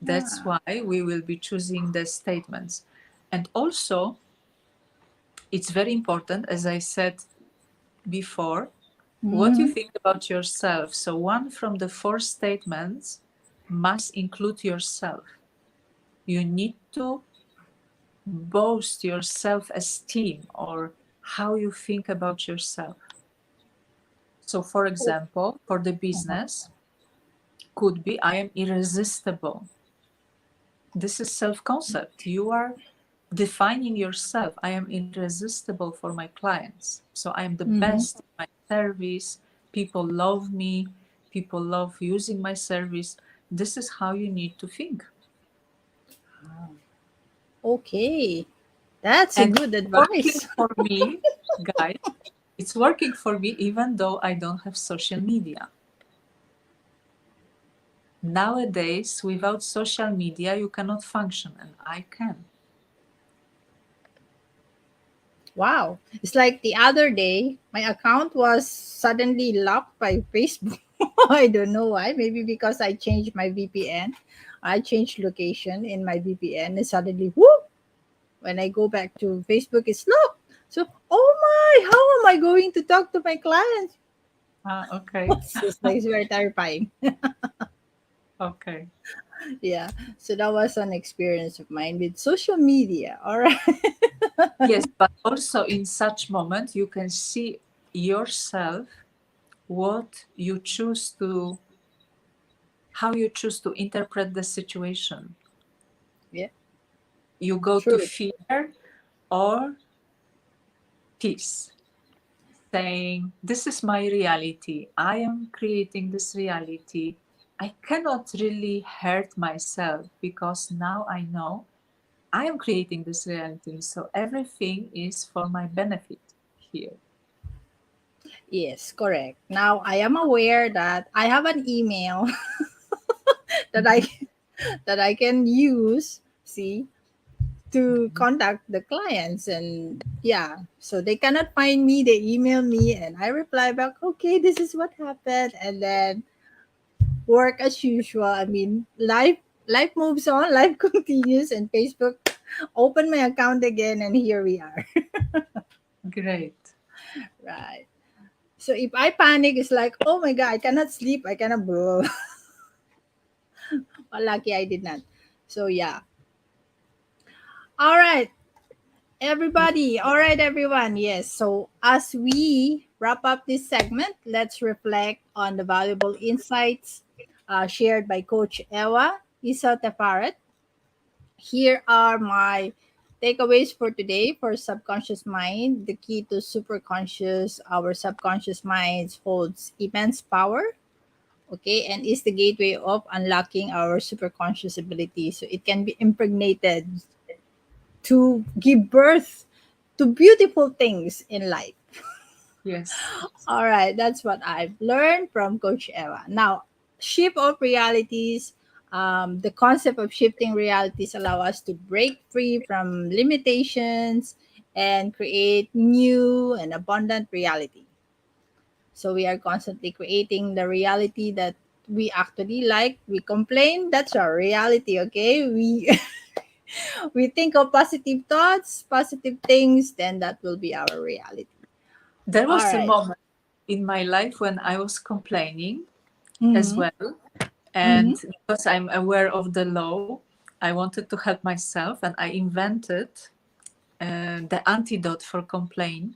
that's Ah. why we will be choosing the statements. And also, it's very important, as I said before, what you Mhm. think about yourself. So one from the four statements must include yourself. You need to boast your self-esteem or how you think about yourself. So, for example, for the business, could be I am irresistible. This is self-concept. You are defining yourself. I am irresistible for my clients. So I am the Mm-hmm. best in my service. People love me. People love using my service. This is how you need to think. Okay, that's a And good it's working advice. for me, guys. It's working for me even though I don't have social media. Nowadays, without social media, you cannot function, and I can. Wow. It's like the other day, my account was suddenly locked by Facebook. I don't know why. Maybe because I changed my VPN. I changed location in my VPN and suddenly, whoop, when I go back to Facebook, it's locked. So, oh my, how am I going to talk to my clients? Ah, okay. It's very terrifying. Okay. Yeah. So that was an experience of mine with social media. All right. Yes, but also in such moment, you can see yourself, what you choose to, how you choose to interpret the situation. Yeah. You go to True. fear or peace, saying, this is my reality. I am creating this reality. I cannot really hurt myself because now I know I am creating this reality. So everything is for my benefit here. Yes, correct. Now I am aware that I have an email that I Mhm. that I can use, see, to contact the clients. And yeah, so they cannot find me, they email me and I reply back, okay, this is what happened, and then work as usual. I mean, life moves on, life continues, and Facebook open my account again, and here we are. Great. Right. So if I panic, it's like, oh my god, I cannot sleep, I cannot blah. Well, lucky I did not. So yeah. All right, everybody. All right, everyone. Yes. So as we wrap up this segment, let's reflect on the valuable insights shared by Coach Ewa Issa Tifaret. Here are my takeaways for today for subconscious mind. The key to superconscious, our subconscious minds holds immense power, okay, and is the gateway of unlocking our superconscious ability. So it can be impregnated to give birth to beautiful things in life. Yes. All right, that's what I've learned from Coach Eva. Now, shift of realities. The concept of shifting realities allow us to break free from limitations and create new and abundant reality. So we are constantly creating the reality that we actually like. We complain, that's our reality, okay? We we think of positive thoughts, positive things, then that will be our reality. There All was a right. moment in my life when I was complaining as Mm-hmm. well. And Mm-hmm. because I'm aware of the law, I wanted to help myself and I invented the antidote for complaint.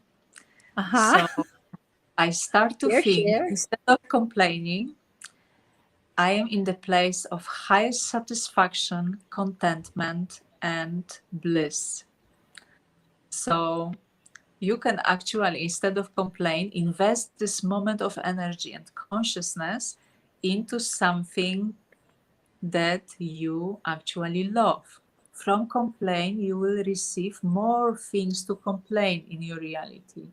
Uh-huh. So I start to Share, think share. instead of complaining, I am in the place of highest satisfaction, contentment, and bliss. So you can actually, instead of complain, invest this moment of energy and consciousness into something that you actually love. From complain, you will receive more things to complain in your reality.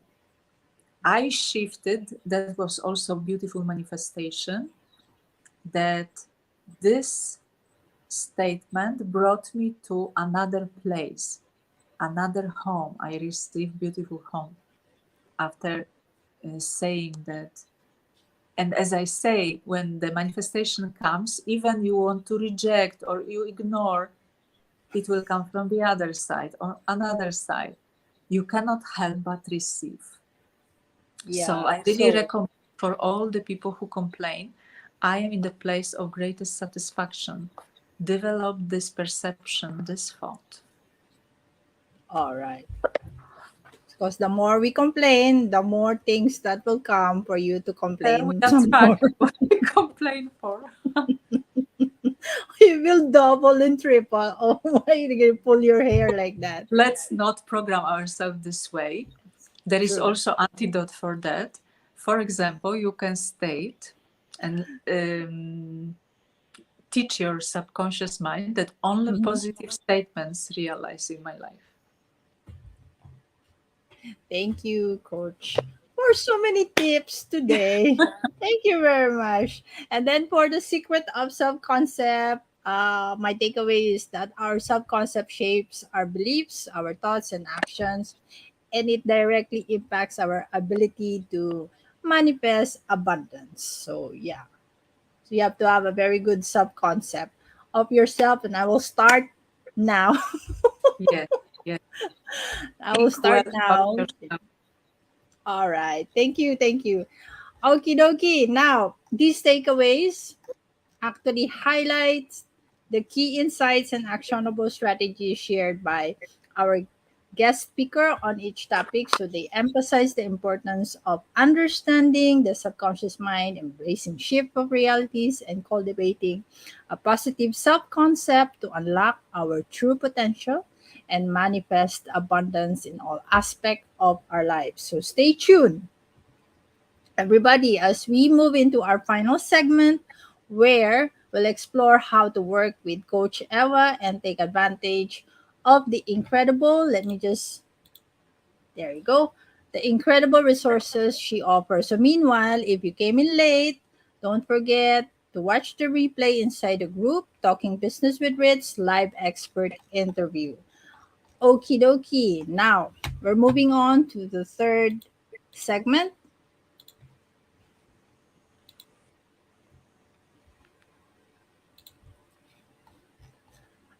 I shifted, that was also beautiful manifestation, that this statement brought me to another place, another home. I received beautiful home after saying that. And as I say, when the manifestation comes, even you want to reject or you ignore, it will come from the other side or another side. You cannot help but receive. So Yeah. I really So recommend for all the people who complain, I am in the place of greatest satisfaction. develop this perception, this thought. All right. Because the more we complain, the more things that will come for you to We complain some more. attract what we complain for. You will double and triple. Oh, why you pull your hair like that? Let's not program ourselves this way. There is True. also antidote for that. For example, you can state and teach your subconscious mind that only Mhm. positive statements realize in my life. Thank you, Coach, for so many tips today. Thank you very much. And then for the secret of self concept, my takeaway is that our self concept shapes our beliefs, our thoughts, and actions, and it directly impacts our ability to manifest abundance. So, yeah. So, you have to have a very good self concept of yourself, and I will start now. Yes, yes. I will Think well start about now. yourself. All right. Thank you. Thank you. Okie dokie. Now, these takeaways actually highlights the key insights and actionable strategies shared by our guest speaker on each topic. So they emphasize the importance of understanding the subconscious mind, embracing shift of realities, and cultivating a positive self-concept to unlock our true potential and manifest abundance in all aspects of our lives. So stay tuned everybody, as we move into our final segment where we'll explore how to work with Coach Ewa and take advantage of the incredible, let me just, there you go, the incredible resources she offers. So, meanwhile, if you came in late, don't forget to watch the replay inside the group Talking Business with Ritz live expert interview. Okie dokie. Now, we're moving on to the third segment.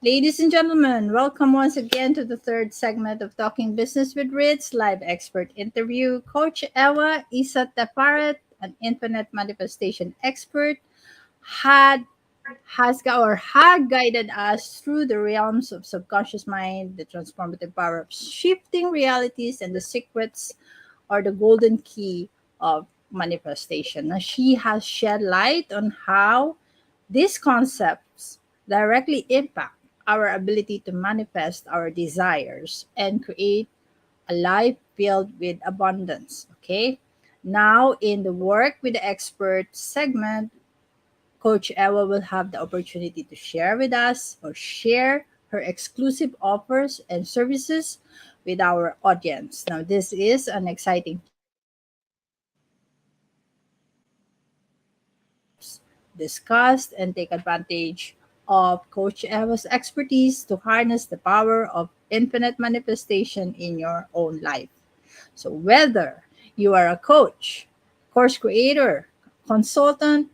Ladies and gentlemen, welcome once again to the third segment of Talking Business with Ritz live expert interview. Coach Ewa Issa Tifaret, an infinite manifestation expert, had had guided us through the realms of subconscious mind, the transformative power of shifting realities, and the secrets or the golden key of manifestation. Now, she has shed light on how these concepts directly impact our ability to manifest our desires and create a life filled with abundance. Okay. Now, in the Work with the Expert segment, Coach Ewa will have the opportunity to share with us or share her exclusive offers and services with our audience. Now, this is an exciting time as we explore concepts, discuss, and take advantage of Coach Eva's expertise to harness the power of infinite manifestation in your own life. So, whether you are a coach, course creator, consultant,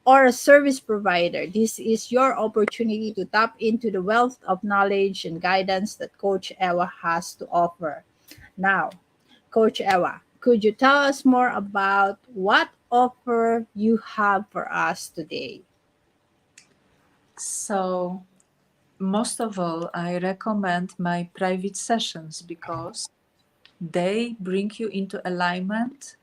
or a service provider, this is your opportunity to tap into the wealth of knowledge and guidance that Coach Ewa has to offer. Now, Coach Ewa, could you tell us more about what offer you have for us today? So, most of all, I recommend my private sessions because they bring you into alignment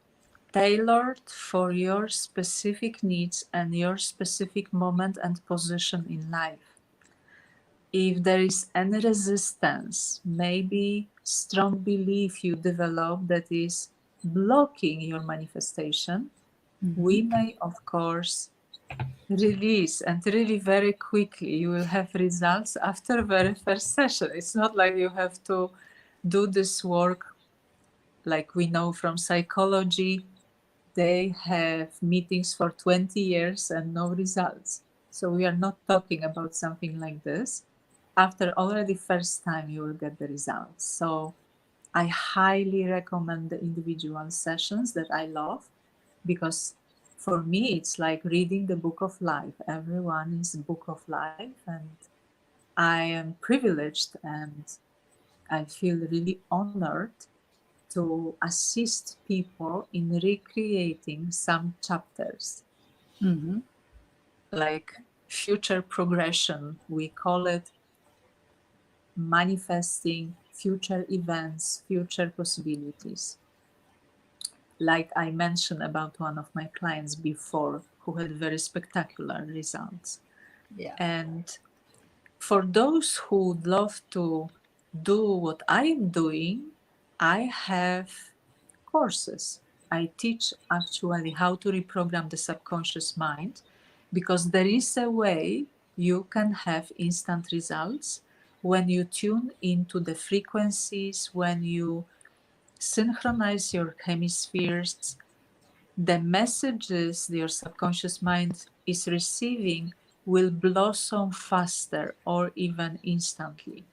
tailored for your specific needs and your specific moment and position in life. If there is any resistance, maybe strong belief you develop that is blocking your manifestation, we may, of course, release, and really very quickly you will have results after very first session. It's not like you have to do this work like we know from psychology. They have meetings for 20 years and no results. So we are not talking about something like this. After already first time you will get the results. So I highly recommend the individual sessions that I love, because for me it's like reading the book of life. Everyone is book of life, and I am privileged and I feel really honored to assist people in recreating some chapters. Mm-hmm. Like future progression. We call it manifesting future events, future possibilities. Like I mentioned about one of my clients before who had very spectacular results. Yeah. And for those who would love to do what I am doing, I have courses. I teach actually how to reprogram the subconscious mind, because there is a way you can have instant results when you tune into the frequencies, when you synchronize your hemispheres. The messages your subconscious mind is receiving will blossom faster or even instantly.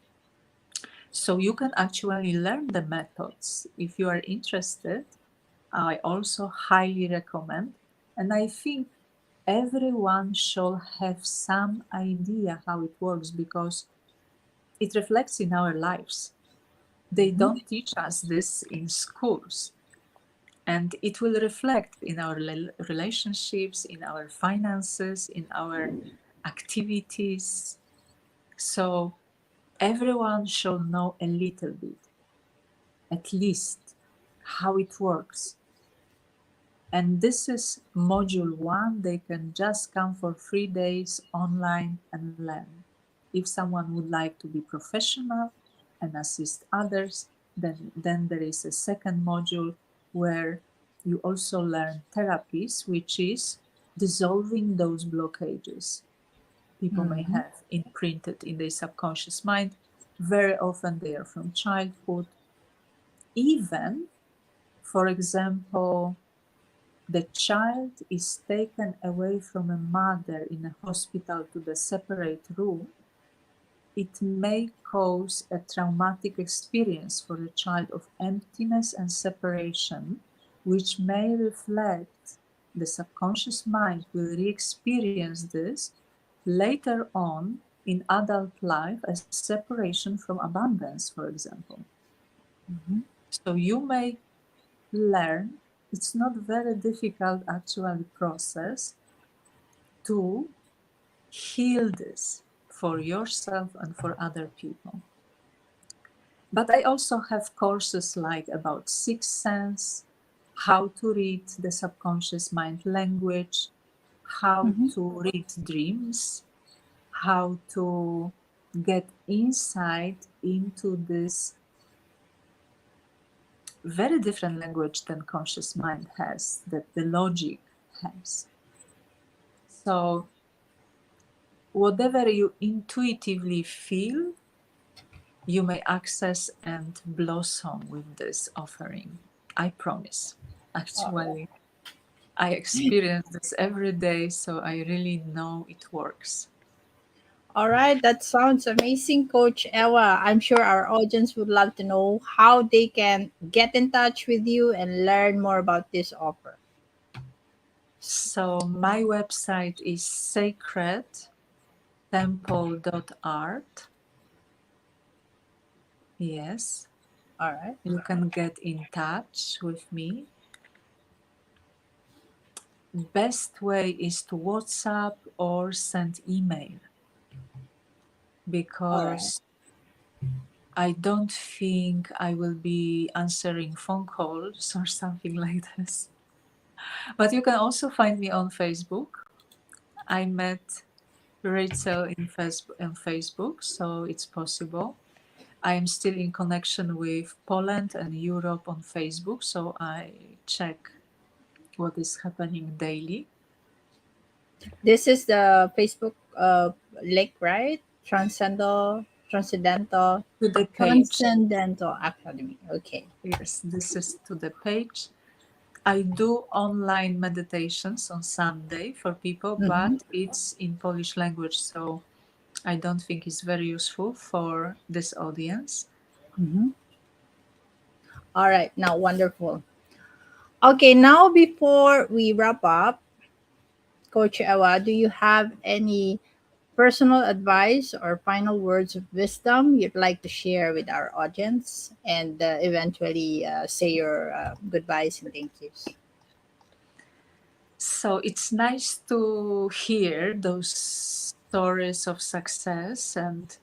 So you can actually learn the methods. If you are interested, I also highly recommend. And I think everyone should have some idea how it works, because it reflects in our lives. They Mhm. don't teach us this in schools. And it will reflect in our relationships, in our finances, in our activities. So everyone should know a little bit, at least, how it works. And this is module 1. They can just come for 3 days online and learn. If someone would like to be professional and assist others, then there is a second module where you also learn therapies, which is dissolving those blockages people may Mhm. have imprinted in their subconscious mind. Very often they are from childhood. Even, for example, the child is taken away from a mother in a hospital to the separate room, it may cause a traumatic experience for a child of emptiness and separation, which may reflect the subconscious mind will re experience this later on in adult life as separation from abundance, for example. Mhm. So you may learn, it's not very difficult actually process to heal this for yourself and for other people. But I also have courses like about sixth sense, how to read the subconscious mind language, how Mhm. to read dreams, how to get insight into this very different language than conscious mind has, that the logic has. So whatever you intuitively feel, you may access and blossom with this offering. I promise. All right. Actually, I experience this every day, so I really know it works. All right, that sounds amazing, Coach Ewa. I'm sure our audience would love to know how they can get in touch with you and learn more about this offer. So my website is sacredtemple.art. Yes, All right. you can get in touch with me. Best way is to WhatsApp or send email, All right. because I don't think I will be answering phone calls or something like this. But you can also find me on Facebook. I met Ritzel in Facebook, so it's possible. I am still in connection with Poland and Europe on Facebook, so I check what is happening daily. This is the Facebook link, right? To the page, Transcendental Academy. Okay. yes, this is to the page. I do online meditations on Sunday for people, Mm-hmm. but it's in Polish language, so I don't think it's very useful for this audience. Mm-hmm. All right. Now, wonderful. Okay. Now, before we wrap up, Coach Ewa, do you have any personal advice or final words of wisdom you'd like to share with our audience and uh, eventually say your goodbyes and thank yous? So it's nice to hear those stories of success and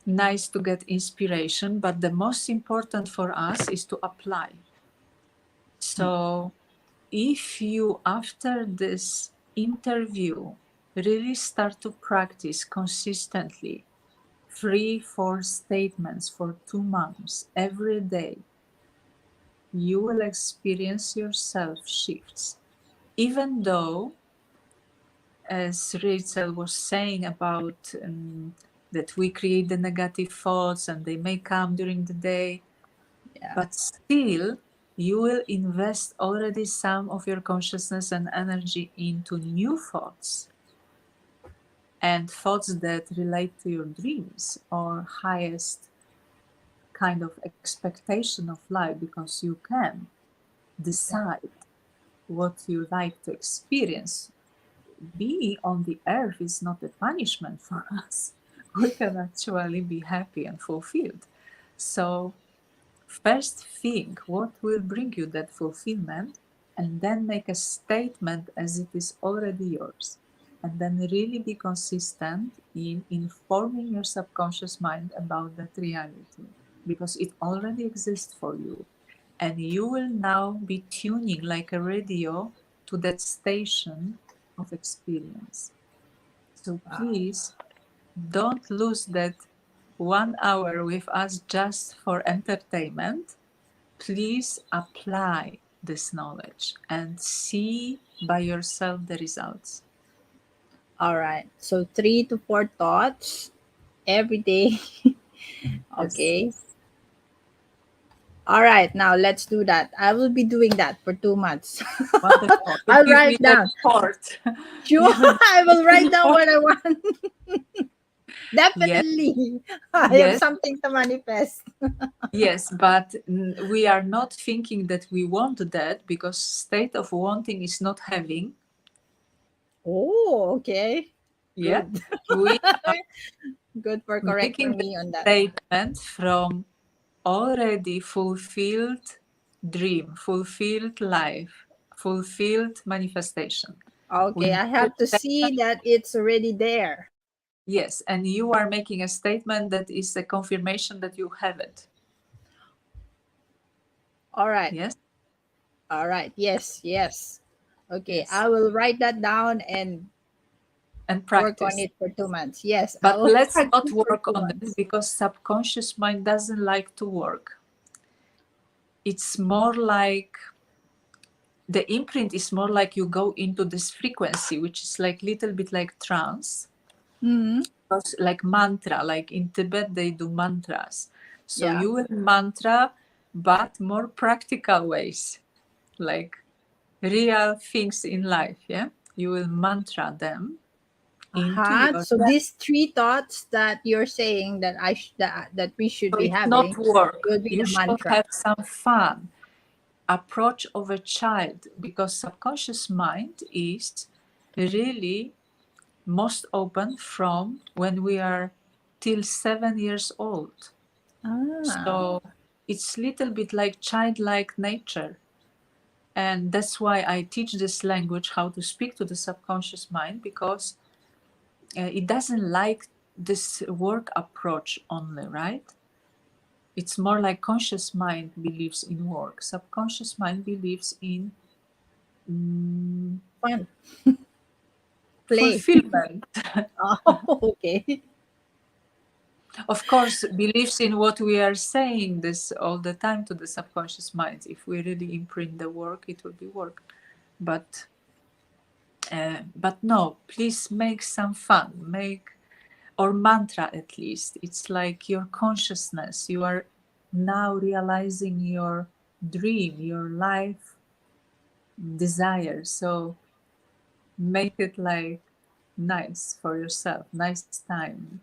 nice to get inspiration, but the most important for us is to apply. So if you, after this interview, really start to practice consistently 3-4 statements for 2 months every day, you will experience yourself shifts. Even though, as Ritzel was saying about that we create the negative thoughts and they may come during the day, Yeah. but still you will invest already some of your consciousness and energy into new thoughts and thoughts that relate to your dreams or highest kind of expectation of life, because you can decide what you like to experience. Being on the earth is not a punishment for us. We can actually be happy and fulfilled. So first think what will bring you that fulfillment, and then make a statement as it is already yours. And then really be consistent in informing your subconscious mind about that reality, because it already exists for you. And you will now be tuning like a radio to that station of experience. So please don't lose that 1 hour with us just for entertainment. Please apply this knowledge and see by yourself the results. All right. So 3 to 4 thoughts every day. Yes. Okay. All right. Now let's do that. I will be doing that for 2 months. Wonderful. To I'll give me write the down. report. Sure. You need I will the write down report. what I want. Yes, Definitely. I have yes, something to manifest. yes, but we are not thinking that we want that, because state of wanting is not having. Oh, okay. Yeah, Good. we are Good for making correcting the me on that. statement from already fulfilled dream, fulfilled life, fulfilled manifestation. We Okay. I make a have to see statement, that it's already there. yes, and you are making a statement that is a confirmation that you have it. All right. Yes, All right. Yes. Yes. Okay. yes, I will write that down and and work on practice. it for 2 months. Yes. I But will let's not practice for work two on that, months. because subconscious mind doesn't like to work. It's more like the imprint is more like you go into this frequency, which is like little bit like trance, Hmm. like mantra, like in Tibet they do mantras. So Yeah. you will mantra, but more practical ways, like real things in life. Yeah, you will mantra them into Uh-huh. your. So these 3 thoughts that you're saying that that we should So be it's not having work. will be You the should mantra. have some fun. Approach of a child, because subconscious mind is really most open from when we are till 7 years old. Ah. So it's little bit like childlike nature. And that's why I teach this language, how to speak to the subconscious mind, because it doesn't like this work approach only, right? It's more like conscious mind believes in work. Subconscious mind believes in Fun. Play. fulfillment. Oh, okay. Of course, believes in what we are saying this all the time to the subconscious mind. If we really imprint the work, it will be work. But no, please make some fun. Make, or mantra at least. It's like your consciousness. You are now realizing your dream, your life desire. So make it like nice for yourself, nice time,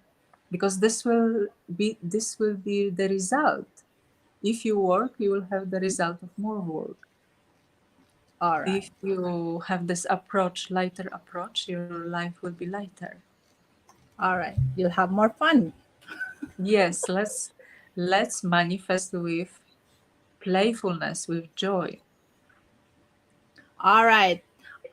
because this will be the result. If you work, you will have the result of more work. All right. If you have this approach, lighter approach, your life will be lighter. All right. You'll have more fun. Yes, let's manifest with playfulness, with joy. All right.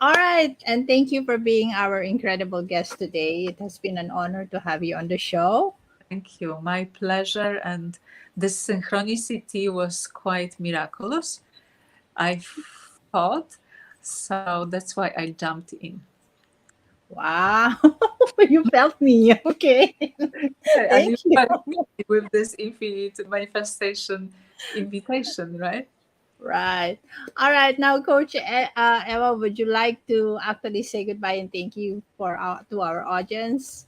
All right. And thank you for being our incredible guest today. It has been an honor to have you on the show. Thank you. My pleasure. And the synchronicity was quite miraculous, I thought. So that's why I jumped in. Wow. You felt me. Okay. And you Thank you. felt me with this infinite manifestation invitation, right? Right. All right. Now, Coach Ewa, would you like to actually say goodbye and thank you to our audience?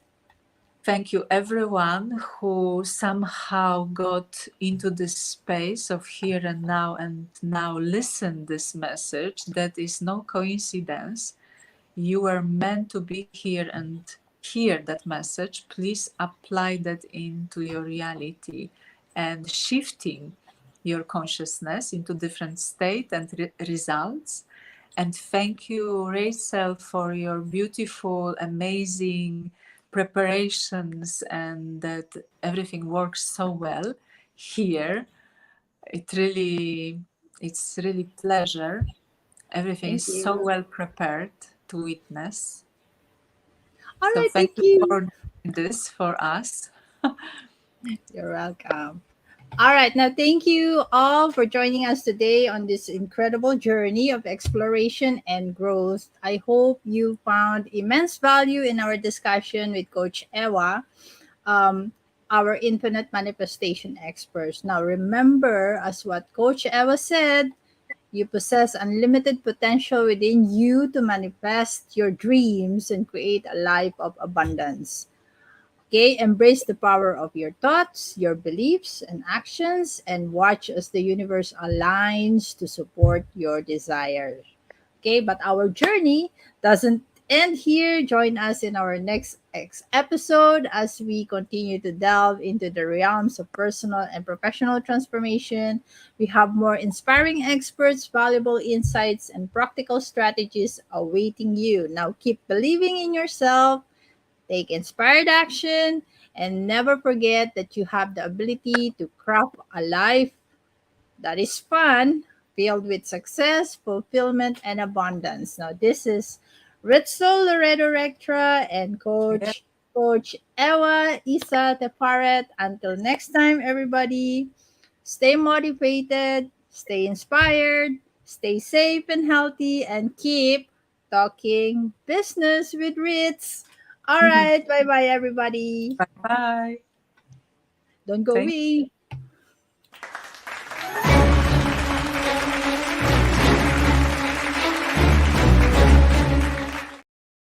Thank you, everyone who somehow got into this space of here and now listen this message. That is no coincidence. You are meant to be here and hear that message. Please apply that into your reality and shifting your consciousness into different state and results. And thank you, Ritzel, for your beautiful, amazing preparations and that everything works so well here. It really, it's really pleasure. Everything is Thank so you. well prepared to witness. All So right. thank Thank you you. for doing this for us. You're welcome. All right. Now, thank you all for joining us today on this incredible journey of exploration and growth. I hope you found immense value in our discussion with Coach Ewa, um, our infinite manifestation experts. Now, remember, as what Coach Ewa said, you possess unlimited potential within you to manifest your dreams and create a life of abundance. Okay, embrace the power of your thoughts, your beliefs, and actions, and watch as the universe aligns to support your desires. Okay, but our journey doesn't end here. Join us in our next episode as we continue to delve into the realms of personal and professional transformation. We have more inspiring experts, valuable insights, and practical strategies awaiting you. Now, keep believing in yourself, take inspired action, and never forget that you have the ability to craft a life that is fun, filled with success, fulfillment, and abundance. Now, this is Ritzel Loredo Rectra and Yeah. Coach Ewa Issa Tifaret. Until next time, everybody, stay motivated, stay inspired, stay safe and healthy, and keep talking business with Ritz. All right, bye bye, everybody. Bye bye. Don't go Thank away.